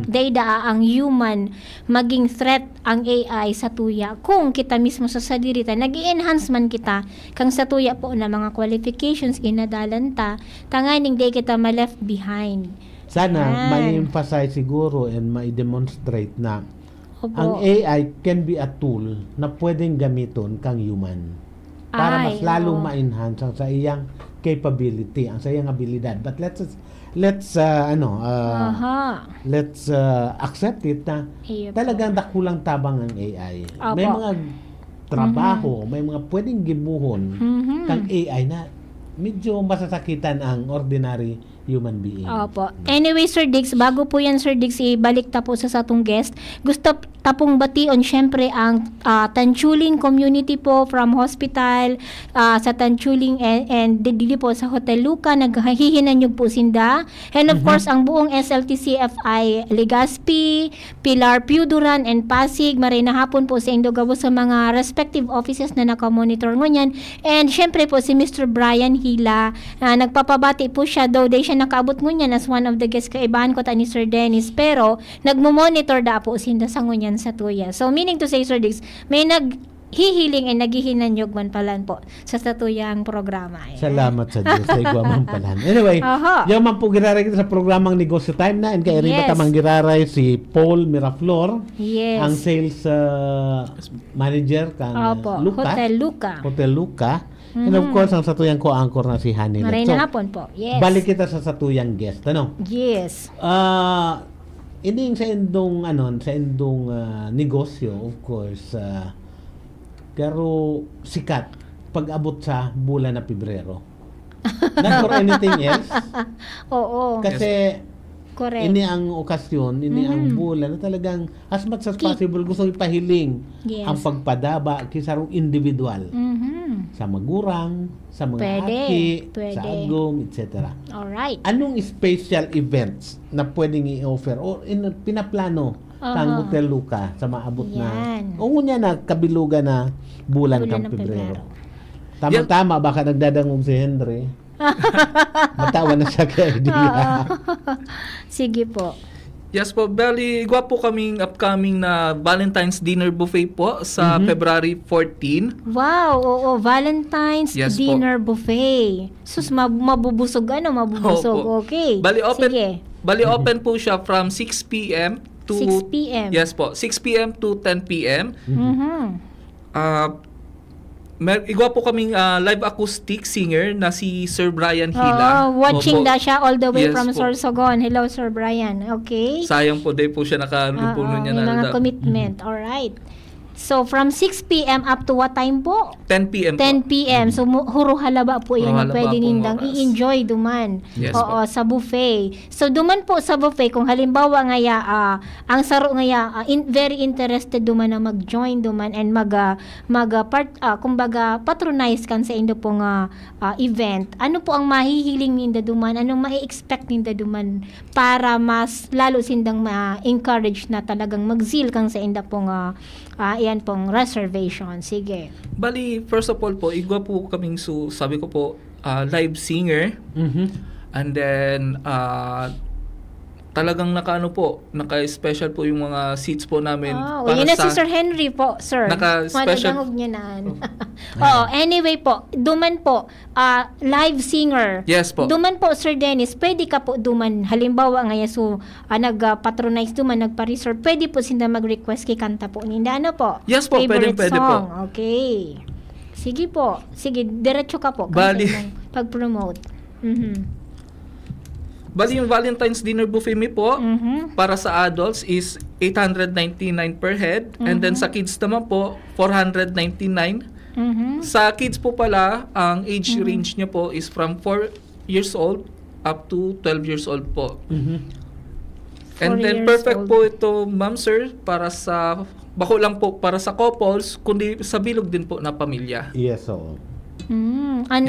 ang human maging threat ang AI sa tuya. Kung kita mismo sa sadirita, nag-i-enhance man kita kang sa tuya po na mga qualifications inadalan ta, tanganing day kita ma-left behind. Sana ma-emphasize siguro and ma-demonstrate na ang AI can be a tool na pwedeng gamiton kang human para mas lalong ma-enhance ang sa iyang capability, ang sa iyang abilidad. But let's accept it na talagang dakulang tabang ang AI. May mga trabaho, may mga pwedeng gibuhon kang AI na medyo masasakitan ang ordinary human being. Opo. Anyway, Sir Diggs, bago po yan, Sir Diggs, ibalik ta po sa satong guest. Gusto tapong bation, syempre, ang Tanchuling community po from hospital, sa Tanchuling and dili po sa Hotel Luca, naghahihinanyog po sinda. And of course, ang buong SLTCFI, Legazpi, Pilar, Piuduran, and Pasig, maray na hapon po sa Indogabo sa mga respective offices na nakamonitor ngunyan. And syempre po si Mr. Brian Hila, nagpapabati po siya, though day siya nakaabot ngunyan as one of the guests, kaibahan ko ta ni Sir Dennis, pero nagmo-monitor da po sinda sa ngunyan sa tuya. So, meaning to say, Sir Diggs, may naghihiling ay naghihinanyog man palan po sa satuyang programa. Salamat sa Diyos sa igwa man palan. Anyway, yung man po giraray kita sa programang Negosyo Time na, and kaya rin tamang giraray si Paul Miraflor, ang sales manager kan Hotel Luca. And of course, ang satuyang ko anchor na si Hanny. Maray na hapon po. Yes. Balik kita sa satuyang guest. Ano? Yes. Ini sa endong negosyo, of course, pero sikat pag-abot sa bulan na Pebrero. Not for anything else. Oo. Kasi Correct. Ini ang okasyon, ini ang bulan na talagang as much as possible gusto ipahiling Yes. ang pagpadaba kisarong individual sa magurang, sa mga Pwede. aki, Pwede. sa agom, etc. Alright. Anong special events na pwedeng i-offer o pinaplano kang Hotel Luca sa maabot Yan. na o ngunya na kabilugan na bulan Bulan kang ng Pebrero. Tama-tama, baka nagdadangog si Henry. Matawa na siya kay idea. Sige po. Yes po, bali, igwa po kaming upcoming na Valentine's Dinner Buffet po sa February 14. Wow, oo, Valentine's Yes po. Dinner Buffet. Sus, mabubusog mabubusog. Opo. Okay. Bali open, Sige. bali open po siya from 6 p.m. to 6 p.m. Yes po, 6 p.m. to 10 p.m. Igwa po kaming live acoustic singer na si Sir Brian Hila. Watching Opo. na siya all the way Yes from po. Sorsogon. Hello, Sir Brian. Okay. Sayang po, day po siya nakalupuno niya may na mga commitment. All right. So, from 6 p.m. up to what time po? 10 p.m. 10 p.m. So, huro halaba po yan na Huro halaba pwede pong nindang oras. i-enjoy duman. Yes Oo, sa buffet. So, duman po sa buffet, kung halimbawa ngaya, ang saro ngaya, very interested duman na mag-join duman and kumbaga, patronize kan sa indo pong event. Ano po ang mahihiling ninda duman? Anong mai-expect ninda duman para mas lalo sindang ma-encourage na talagang mag-zeal kang sa inda pong iyan pong reservation. Sige. Bali, first of all po, igwa po kaming sabi ko po, live singer. And then, talagang naka-special po yung mga seats po namin. Yun na si Sir Henry po, sir. Naka-special. Matagangog niya na. Oo, anyway po, duman po, live singer. Yes po. Duman po, Sir Dennis, pwede ka po duman. Halimbawa ngayon, nag-patronize duman, nagpa-reserve, pwede po sinda mag-request kay kanta po. Ninda, ano po? Yes po, Favorite pwede po. song. Okay. Sige po. Sige, diretso ka po. Bali. Pag-promote. Bali, yung Valentine's Dinner Buffet mi po, para sa adults is 899 per head. And then sa kids naman po, 499. Sa kids po pala, ang age range niya po is from 4 years old up to 12 years old po. And 4 then years perfect old. po ito, ma'am sir, para sa, bako lang po para sa couples, kundi sa bilog din po na pamilya. Yes, oo.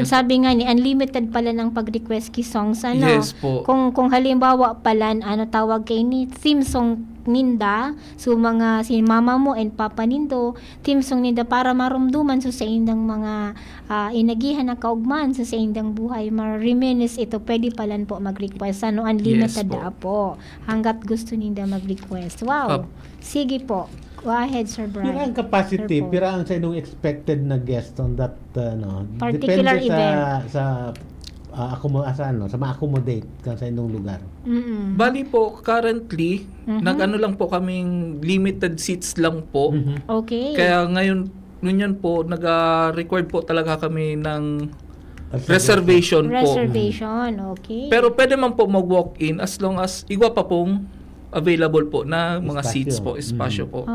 Sabi nga ni, unlimited pala ng pag-request key songs. Ano? Yes po. Kung halimbawa pala, tawag kay ni, theme song ninda, so mga si mama mo and papa nindo, theme song ninda para marumduman so sa indang mga inagihan na kaugman so sa indang buhay, ma-reminisce ito, pwede pala po mag-request. Unlimited Yes po. po. Hanggat gusto ninda mag-request. Wow. Sige po. Go ahead, Sir Brian. Pira ang capacity, Sir Paul. pira ang sa inyong expected na guest on that Particular depende event. sa ma-accommodate ka sa inyong lugar. Bali po, currently, nag-ano lang po kaming limited seats lang po. Okay. Kaya ngayon po, nag-record po talaga kami ng reservation po. Reservation, okay. Pero pwede man po mag-walk-in as long as igwa pa pong available po na mga Espasyo. seats po, espasyo po.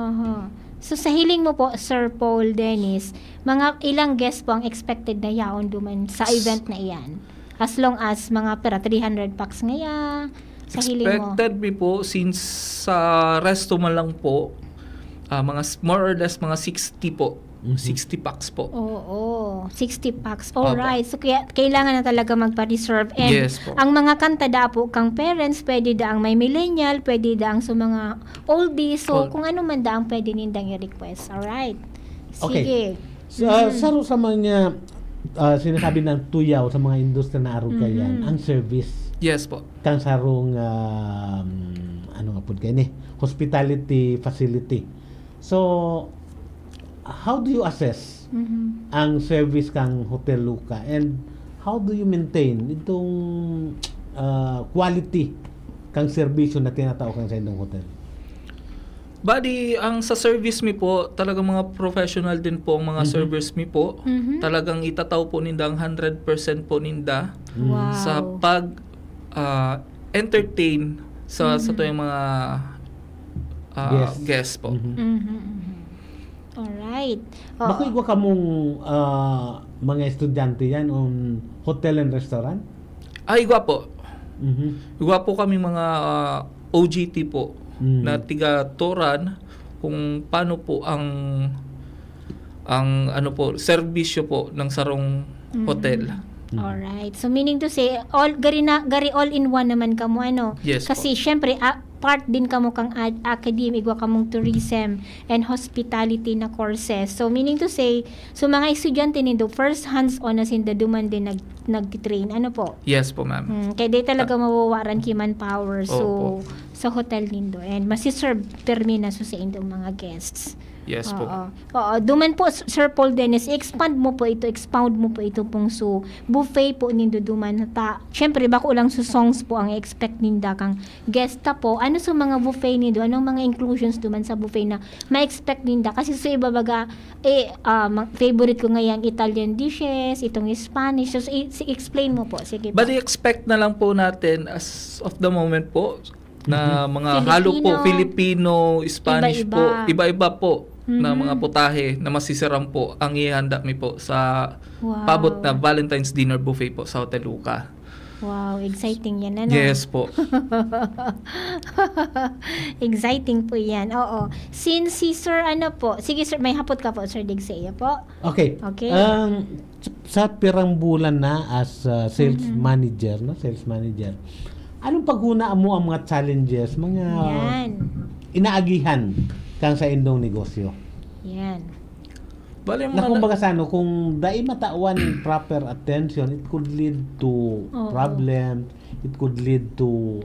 So sa hiling mo po, Sir Paul Dennis, mga ilang guests po ang expected na yaon duman sa event na iyan? As long as mga 300 packs ngaya, sa hiling mo? Expected po, since sa resto man lang po, mga more or less mga 60 po. 60 packs po. Oo, 60 packs. Alright. So kaya kailangan na talaga magpa-reserve. And Yes po. ang mga kanta da po kang parents, pwede da ang may millennial, pwede da ang sa mga oldies. So kung ano man da ang pwede nindang i-request. Alright. Sige. Saro sa mga sinasabi ng tuyaw sa mga industriya na aron kayan, ang service. Yes po. Kang sarong ano nga pud kay ni hospitality facility. So how do you assess ang service kang Hotel Luca and how do you maintain itong quality kang serbisyo na tinatao kang sa inyong hotel? Bali, ang sa service mi po, talagang mga professional din po ang mga servers mi po. Talagang itataw po ninda ang 100% po ninda Wow. sa pag entertain sa tuyong mga guests po. Alright. Bako igwa kamong mga estudyante yan on hotel and restaurant? Igwa po. Iwa po kami mga OJT po na tiga Toran kung paano po ang ano po, serbisyo po ng sarong hotel. Alright. So meaning to say, gari all in one naman kamo ano. Yes Kasi syempre part din kamo kang academic, igwa kamong tourism and hospitality na courses. So meaning to say, so mga estudyante nindo first hands-on na sinda duman din nag-train. Ano po? Yes po, ma'am. Kaya di talaga mawawaran ki manpower so Opo. sa hotel nindo and masiserve permina so sa indong mga guests. Yes po. Oo. Duman po, Sir Paul Dennis, expound mo po ito pong so buffet po nindo duman. Siyempre, bako lang so songs po ang expect ninda kang guesta po. Ano sa mga buffet nindo? Anong mga inclusions duman sa buffet na ma-expect ninda? Kasi sa iba baga, favorite ko ngayon Italian dishes, itong Spanish. So, explain mo po. Sige po. Bali, expect na lang po natin as of the moment po na mga halo po, Filipino, Spanish Iba-iba. po, iba-iba po na mga putahe na masisarang po ang ihanda mi po sa pabot na Valentine's Dinner Buffet po sa Hotel Luca. Wow, exciting yan. Ano? Yes po. Exciting po yan. Oo. Since si Sir, sige Sir, may hapot ka po, Sir Digsea po. Okay. Okay. Sa pirang bulan na as sales manager, anong paghunaan mo ang mga challenges, mga Yan. inaagihan kang sa indong negosyo? Yan. Bali, Na kumbaga sa kung dai matawan yung proper attention, it could lead to problems, it could lead to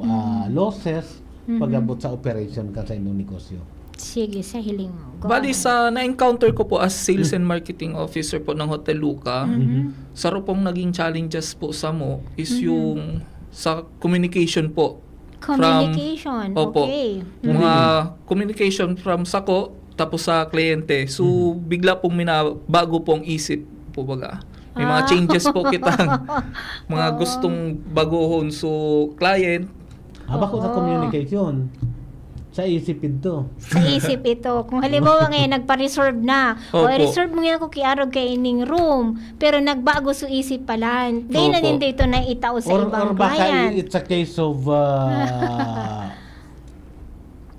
losses pag-abot sa operation ka sa indong negosyo. Sige, sa hiling mo. Go Bali, ahead. sa na-encounter ko po as sales and marketing officer po ng Hotel Luca, saro pong naging challenges po sa mo is yung sa communication po. Communication, Opo. okay. Mga communication from sako tapos sa kliyente. So, bigla pong bago pong isip po baga. May mga changes po kitang mga gustong baguhon. So, client. Bako sa communication. Sa isip ito. Sa isip ito. Kung halimbawa ngayon, nagpa-reserve na. O, Opo. reserve mo nga ako kiarog kay ining room. Pero nagbago sa isip pala. Dahil na Opo. din dito na itao sa Or ibang baka client. it's a case of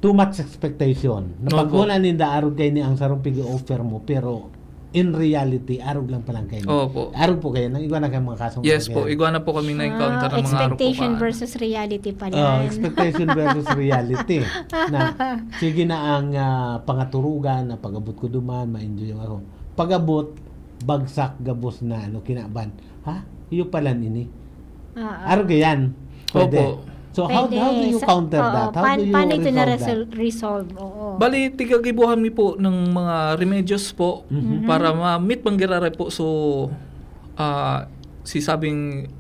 too much expectation. Napagkunan ninda arog kay ni ang sarong pigi-offer mo pero in reality arog lang palang kayo. Opo. Arog po kayo nang igwa na kayo mga kasong Yes po, igwa na po kami na-encounter ng mga Expectation arupuan. versus reality pala. expectation versus reality. Na sige na ang pangaturugan na pag-abot ko duman, ma-enjoy ako. Pag-abot bagsak gabos na kinaban. Ha? Iyo pala ini. Arog yan. Pwede. Opo. So how do you counter that? How do you paano ito na resolve that? resolve? Oo. Bali, tigagibuhan mi po ng mga remedios po para ma-meet manggirare po so si sabing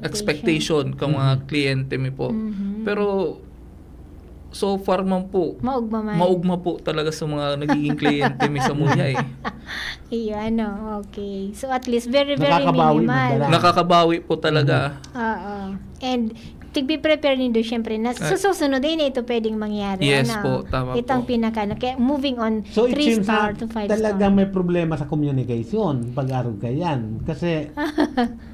expectation ng mga kliyente mi po. Pero so far man po, maugma po talaga sa mga nagiging kliyente mi sa Muya eh. Iyon, okay. So at least very Nakakabawi minimal. Nakakabawi po talaga. Oo. And tigbe-prepare nindo syempre na sa susunod din ito pwedeng mangyari. Yes po, tama Itang po. kaya moving on So it 3 seems star na to 5 talagang star. may problema sa communication pag-arog ka yan. Kasi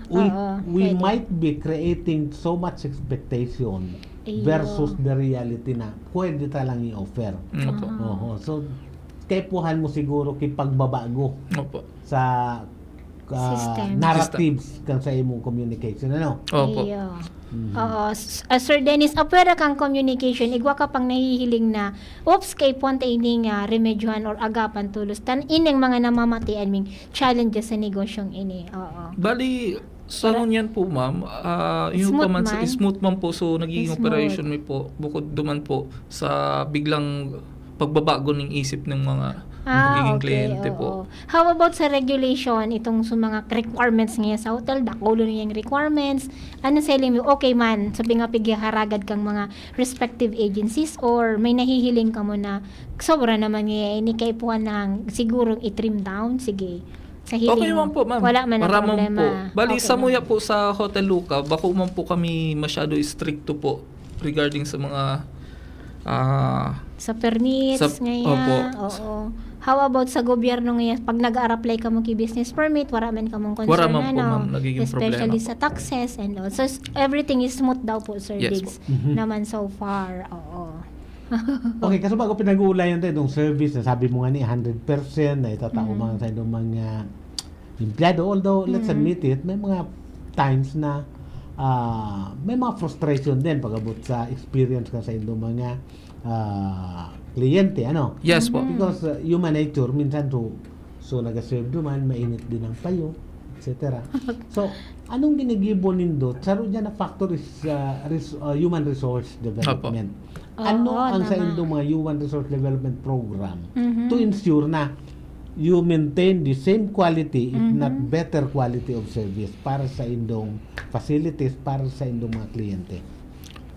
we pwede. might be creating so much expectation Iyo. versus the reality na pwede talang i-offer. Opo. Oho. So, kaipuhan mo siguro kay pagbabago Opo. sa System. narratives kan sa imong communication. Ano? Opo. Iyo. Oo. Sir Dennis, apwera kang communication, igwa ka pang nahihiling na, oops, kay punta ining remedyohan or agapan tulos. Tan ining mga namamatian ming challenges sa negosyong ini. Oo. Bali, sa yan po ma'am, yung Smooth pa man, man. smooth man po so nagiging Smooth. operation mi po bukod duman po sa biglang pagbabago ng isip ng mga nagiging kliyente po. How about sa regulation, itong sa mga requirements ngayon sa hotel, dakulo niya yung requirements, ano sa mo, okay man, sabi nga pigiharagad kang mga respective agencies or may nahihiling ka mo na sobra naman ngayon, ni kaipuan ng sigurong i-trim down, sige. Sa hiling Okay man po ma'am. Wala man ang Para man problema. po. Bali, Okay sa man. Muya po sa Hotel Luca, bako man po kami masyado stricto po regarding sa mga sa permits Sa- ngayon. opo. Oo. How about sa gobyerno ngayon, pag nag-apply ka mo ki business permit, wara man ka mong concern, Wara man po, ma'am, nagiging especially problema sa taxes and all. So, everything is smooth daw po, Sir Yes Diggs, po. naman so far. Oo. Okay, kaso bago pinag-uulayan tayo itong service, na sabi mo nga ni 100% na itatao man sa itong mga empleyado. Although, let's admit it, may mga times na may mga frustration din pag-abot sa experience ka sa itong mga kliyente, ano? Yes po. Because human nature, minsan so nag-serve duman, mainit din ang payo, etc. So, anong ginigibon nindot? Saro dyan na factor is human resource development. Ano ang sa indong mga human resource development program to ensure na you maintain the same quality, if not better quality of service para sa indong facilities, para sa indong mga kliyente?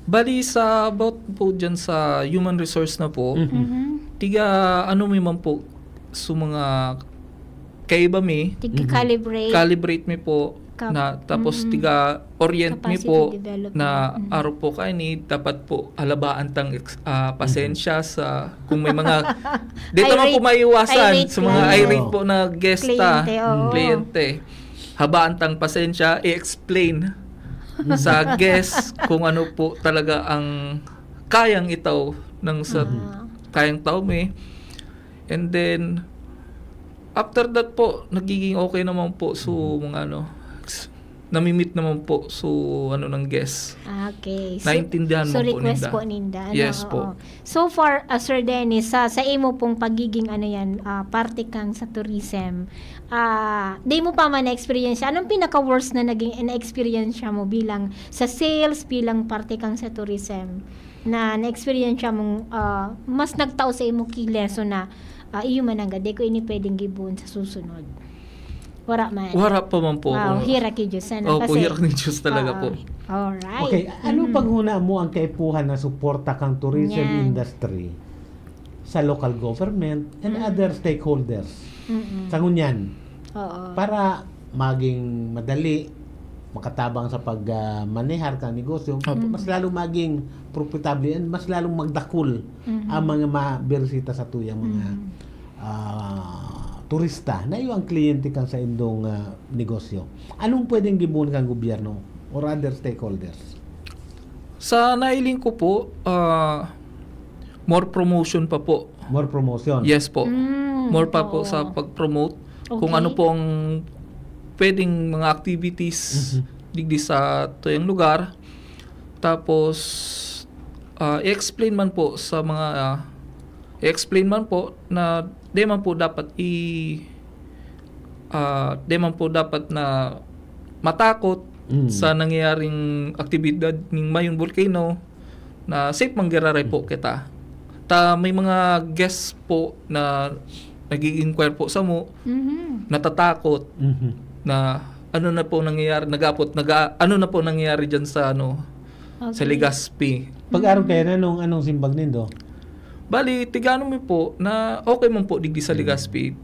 Bali sa about po dyan sa human resource na po, tiga ano may man po sa mga kaiba mi, calibrate mi po na tapos tiga orient mi po na araw po kayo ni dapat po alabaan tang pasensya sa kung may mga dito man po maiwasan sa mga irate po na gesta kliyente, habaan tang pasensya i-explain sa guest kung ano po talaga ang kayang itaw ng sa kayang tao may. And then after that po nagiging okay naman po so mga namimit naman po so ng guest. Okay. Naintindihan so mo po request ninda. po ninda. Yes po. So far, Sir Dennis, sa imo pong pagiging parte kang sa tourism, di mo pa man na-experience. Anong pinaka-worst na naging na-experience mo bilang sa sales, bilang parte kang sa tourism, na na-experience mong mas nagtao sa imo ki lesson na iyo man ang gade ko ini pwedeng gibon sa susunod? Wara man. Wara pa man po. Wow, hira ki Diyos. Opo, hira ni Diyos talaga po. Alright. Okay, ano paghuna mo ang kaipuhan na suporta kang tourism industry sa local government and other stakeholders? Sa ngunyan. Para maging madali, makatabang sa pagmanehar kang negosyo, mas lalong maging profitable and mas lalong magdakul ang mga mabirisita sa tuyang mga turista na iyo ang kliyente kang sa indong negosyo. Anong pwedeng gibon kang gobyerno or other stakeholders? Sa nailing ko po, more promotion pa po. More promotion? Yes po. More pa po sa pag-promote. Kung ano po ang pwedeng mga activities digdi sa tuyang lugar. Tapos, i-explain man po sa mga i-explain man po na di man po dapat na matakot sa nangyayaring aktibidad ng Mayon Volcano na safe manggiraray po kita. May mga guests po na nag-i-inquire po sa mo, natatakot na ano na po nangyayari, ano na po nangyayari dyan sa sa Legazpi. Pag-araw kayo na anong simbag nindo? Bali, tigano mo po na okay man po digdi sa Legazpi.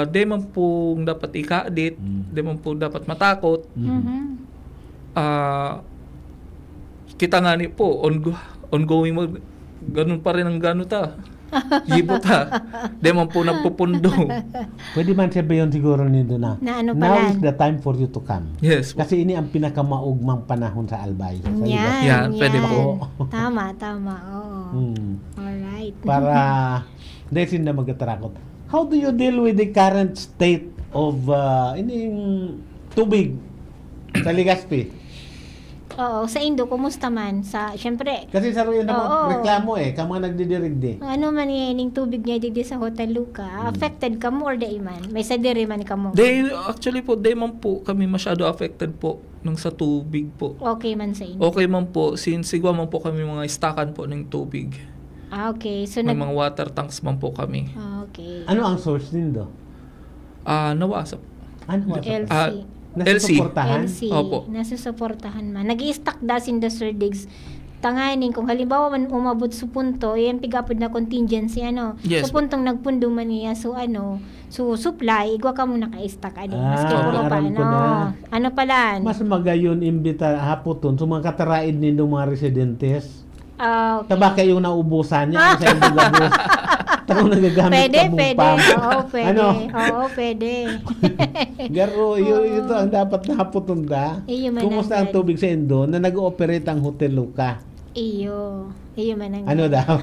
Di man po dapat ika-edit, di man po dapat matakot. Kita nga ni po, ongoing mo, ganun pa rin ang gano ta. Gibo ta. Di man po nagpupundong. Pwede man siya ba yun siguro nindo na? Now is the time for you to come. Yes. Kasi ini ang pinakamaugmang panahon sa Albay. Yan, pwede po. Tama. Oo. Alright. Para desin na magkatarakot. How do you deal with the current state of ining tubig sa Legazpi? Oo, sa Indo, kumusta man? Siyempre, kasi sa royan na reklamo kang mga nagdidirigdi. Ano man yung tubig niya digdi sa Hotel Luca, affected ka mo or di man? May sadiri man ka mo? Actually po, di man po kami masyado affected po nung sa tubig po. Okay man sa Indo? Okay man po, since sigwa man po kami mga stakan po ng tubig. Okay. So may mga water tanks man po kami. Okay. Ano ang source nindo? Nawasap. Ano LC. Nasusuportahan? Opo. Nasusuportahan man. Nag-i-stack dasin the Sir Diggs. Tanganin, kung halimbawa man umabot sa punto, yan pigapod na contingency, Yes. sa puntong nagpundo man niya, so supply, igwa ka muna ka-stack, maski puro pa, ano pala? Mas magayon imbita hapoton, so mga kataraid nindong mga residentes. Okay. Tabaka yung naubusan niya sa ibang gabos. ako nagagamit Pwede, ka mong pwede. pump. Oo, pwede. Ano? Oo, pwede. Garo, ito ang dapat naputunda. Iyo man Kumusta ang ang tubig sa Indo na nag-ooperate ang Hotel Luca? Iyo. Iyo man ang Ano daw?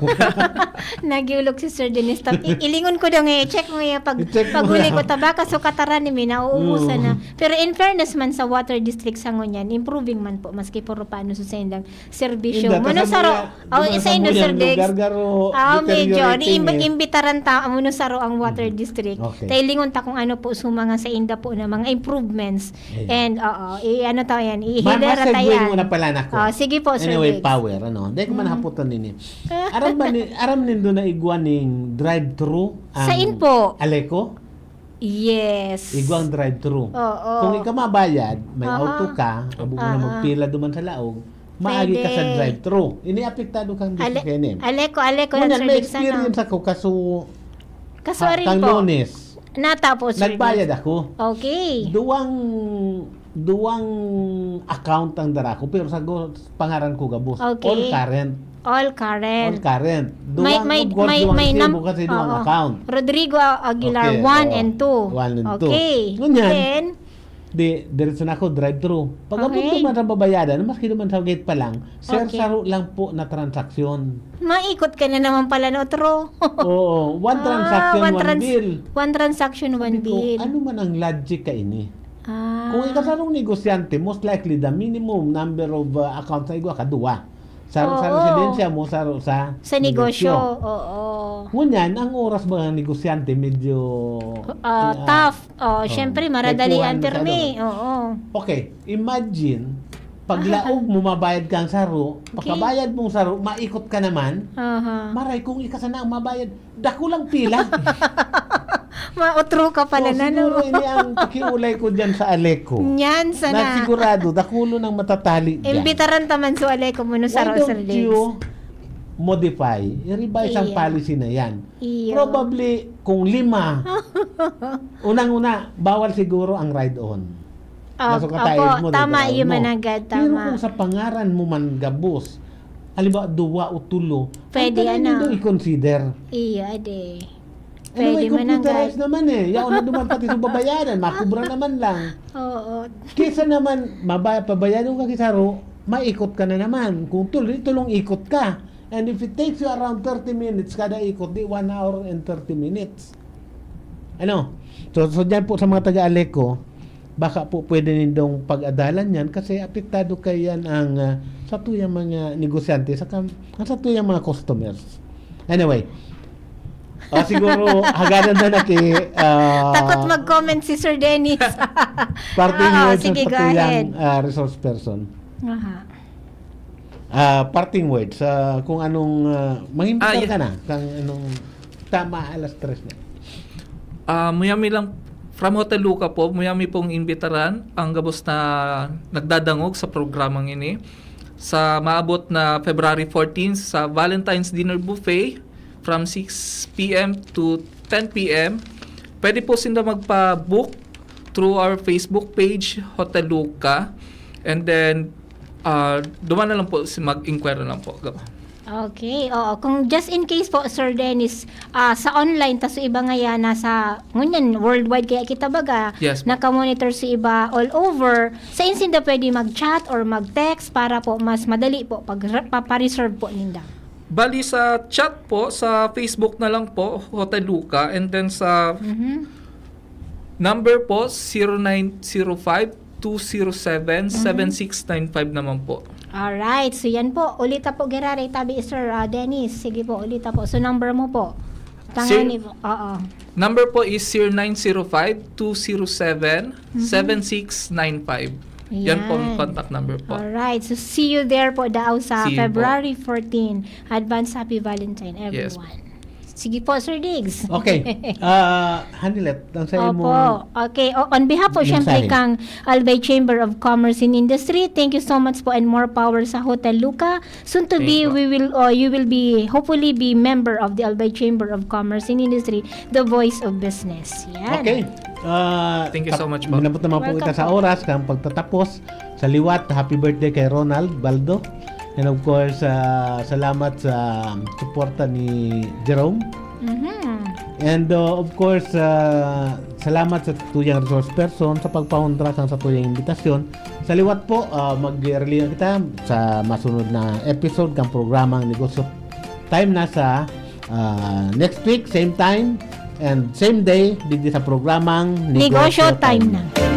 Nagyulog si Sir Dennis. Ilingon ko daw ngayon. Check mo ngayon. I-check mo Pag-uli lang. ko tabaka so kataran ni Mina. Nauubusan Mm. na. Pero in fairness man sa water district sa ngunyan, improving man po. Maski puro paano sa sendang serbisyo. Inda, Muna tas saro. ang Oh, mga- isa Indo mga Sir Dex. lugar, garo, Medyo. deteriorating eh. Imbitaran ta. Muna saro ang water district. Okay. Tayo lingon ta kung ano po sumanga sa Inda po na mga improvements. And ano tayo yan. Ihilera tayo Ma-segue yan. muna pala na ko. Sige po, Sir Anyway, Dex. power, ano? Dahil ko man haputan nini. Aram nindo na igwan ning drive-thru ang Sain po? Aleco? Yes. Igwang drive-thru. Oo. Kung ikaw mabayad, may Aha. auto ka, abo mo na Aha. magpila duman sa laog, maagi ka sa Pwede. drive-thru. Ini apektado kang business kene. Aleko Ngunyan, Sir may Dex, experience ako kaso Kasuarin kang po. Lunes. Natapos, Sir Nagbayad Dex. ako. Okay. Duwang account ang dara ko pero sa pangaran ko gabos. Okay. All current. All current. All current. May Of course, duwang resibo kasi duwang oo. account. Rodrigo Aguilar Okay, 1 oo. and 2. 1 and 2. Okay. Ngunyan, Then, diretso na ako drive-thru. Pag abot Okay. naman sa babayadan, maski naman sa gate pa lang, sir, Okay. saro lang po na transaksyon. maikot ka na naman pala no, Otro. Oo, one transaction, one bill. One transaction, one Sabi ko, bill. ano man ang logic ka ini? Ah. Kung ikaw sarong negosyante, most likely the minimum number of accounts na igwa ka, duwa. Sa Oo. residensya mo, sa Sa negosyo. Oo. Ngunyan, ang oras mga negosyante medyo Tough. Syempre, maradali kekuhan ang termi. masyado. Oo. Okay, imagine, paglaog mo mabayad kang saro, pagkabayad mong saro, maikot ka naman, Aha. maray kung ikasana ang mabayad, dako lang pila. Mautro ka pala na, Siguro no? ini ang pakiulay ko dyan sa Aleco. Yan, Na sana. sigurado, dakulo ng matatali dyan. Imbitaran taman sa alay ko muna sa Why Sir don't Dex. you modify, i-revise ang Iya. policy na yan. Iyo. Probably, kung 5, unang-una, bawal siguro ang ride-on. Nasa katayid mo, tama dito, yun mo. managad, Pero tama. kung sa pangaran mo man gabos, halimbawa, 2 o 3, Pwede, ang ano? nito i-consider. Iyo, ade. Anyway, Pwede managad. computerized naman eh. Yaw na duman pati sa babayaran, makubra naman lang. Oo. Kesa naman, pabayaran ka kisaro, maikot ka na naman. Kung tulong ikot ka. And if it takes you around 30 minutes kada ikot, di 1 hour and 30 minutes. Ano? So dyan po sa mga taga-Aleco, baka po pwede nindong pag-adalan yan kasi apektado kayan ang sa tuyang mga negosyante, sa tuyang mga customers. Anyway, siguro haganan na Takot mag-comment si Sir Dennis. parting Oo, words sige, sa go ahead. tuyang resource person. Aha. Parting words kung anong mangimbitar yeah. ka na kung anong tama alas 3 na. Muyami lang from Hotel Luca po, muyami pong imbitaran ang gabos na nagdadangog sa programang ini sa maabot na February 14 sa Valentine's Dinner Buffet from 6 p.m. to 10 p.m. Pwede po sila magpa-book through our Facebook page, Hotel Luca. And then, duman na lang po, mag-inquire na lang po. Okay, oo. Kung just in case po, Sir Dennis, sa online, taso iba nga yan, nasa, ngunyan, worldwide kaya kita baga, Yes po. nakamonitor si iba all over, sa insinda pwede mag-chat or mag-text para po mas madali po, papareserve po ninda. Bali sa chat po, sa Facebook na lang po, Hotel Luca. And then sa number po, 0905-207-7695 naman po. Alright, so yan po. Ulita po, Gerare, tabi Sir Dennis. Sige po, ulita po. So number mo po. Tangani po. Oo. Number po is 0905-207-7695. Yan po ang contact number po. Alright, so see you there po daw sa See you po. February 14. Advance Happy Valentine, Yes. everyone. Sige po, Sir Diggs. Okay. Hanilet, ang sa'yo mo. Opo. Okay. On behalf po, syempre, Mensahe. kang Albay Chamber of Commerce and Industry, thank you so much po and more power sa Hotel Luca. Soon to be, you will be, hopefully be member of the Albay Chamber of Commerce and Industry, the voice of business. Yan. Okay. Thank you so much po. Minabot naman po Welcome kita sa po. oras kang pagtatapos. Sa liwat, happy birthday kay Ronald Baldo. And of course, salamat sa suporta ni Jerome. And of course, salamat sa tuyang resource person sa pagpahundra sa tuyang imbitasyon. Sa liwat po, mag-release kita sa masunod na episode ng programang Negosyo Time na sa next week, same time and same day, dito sa programang Negosyo Time na.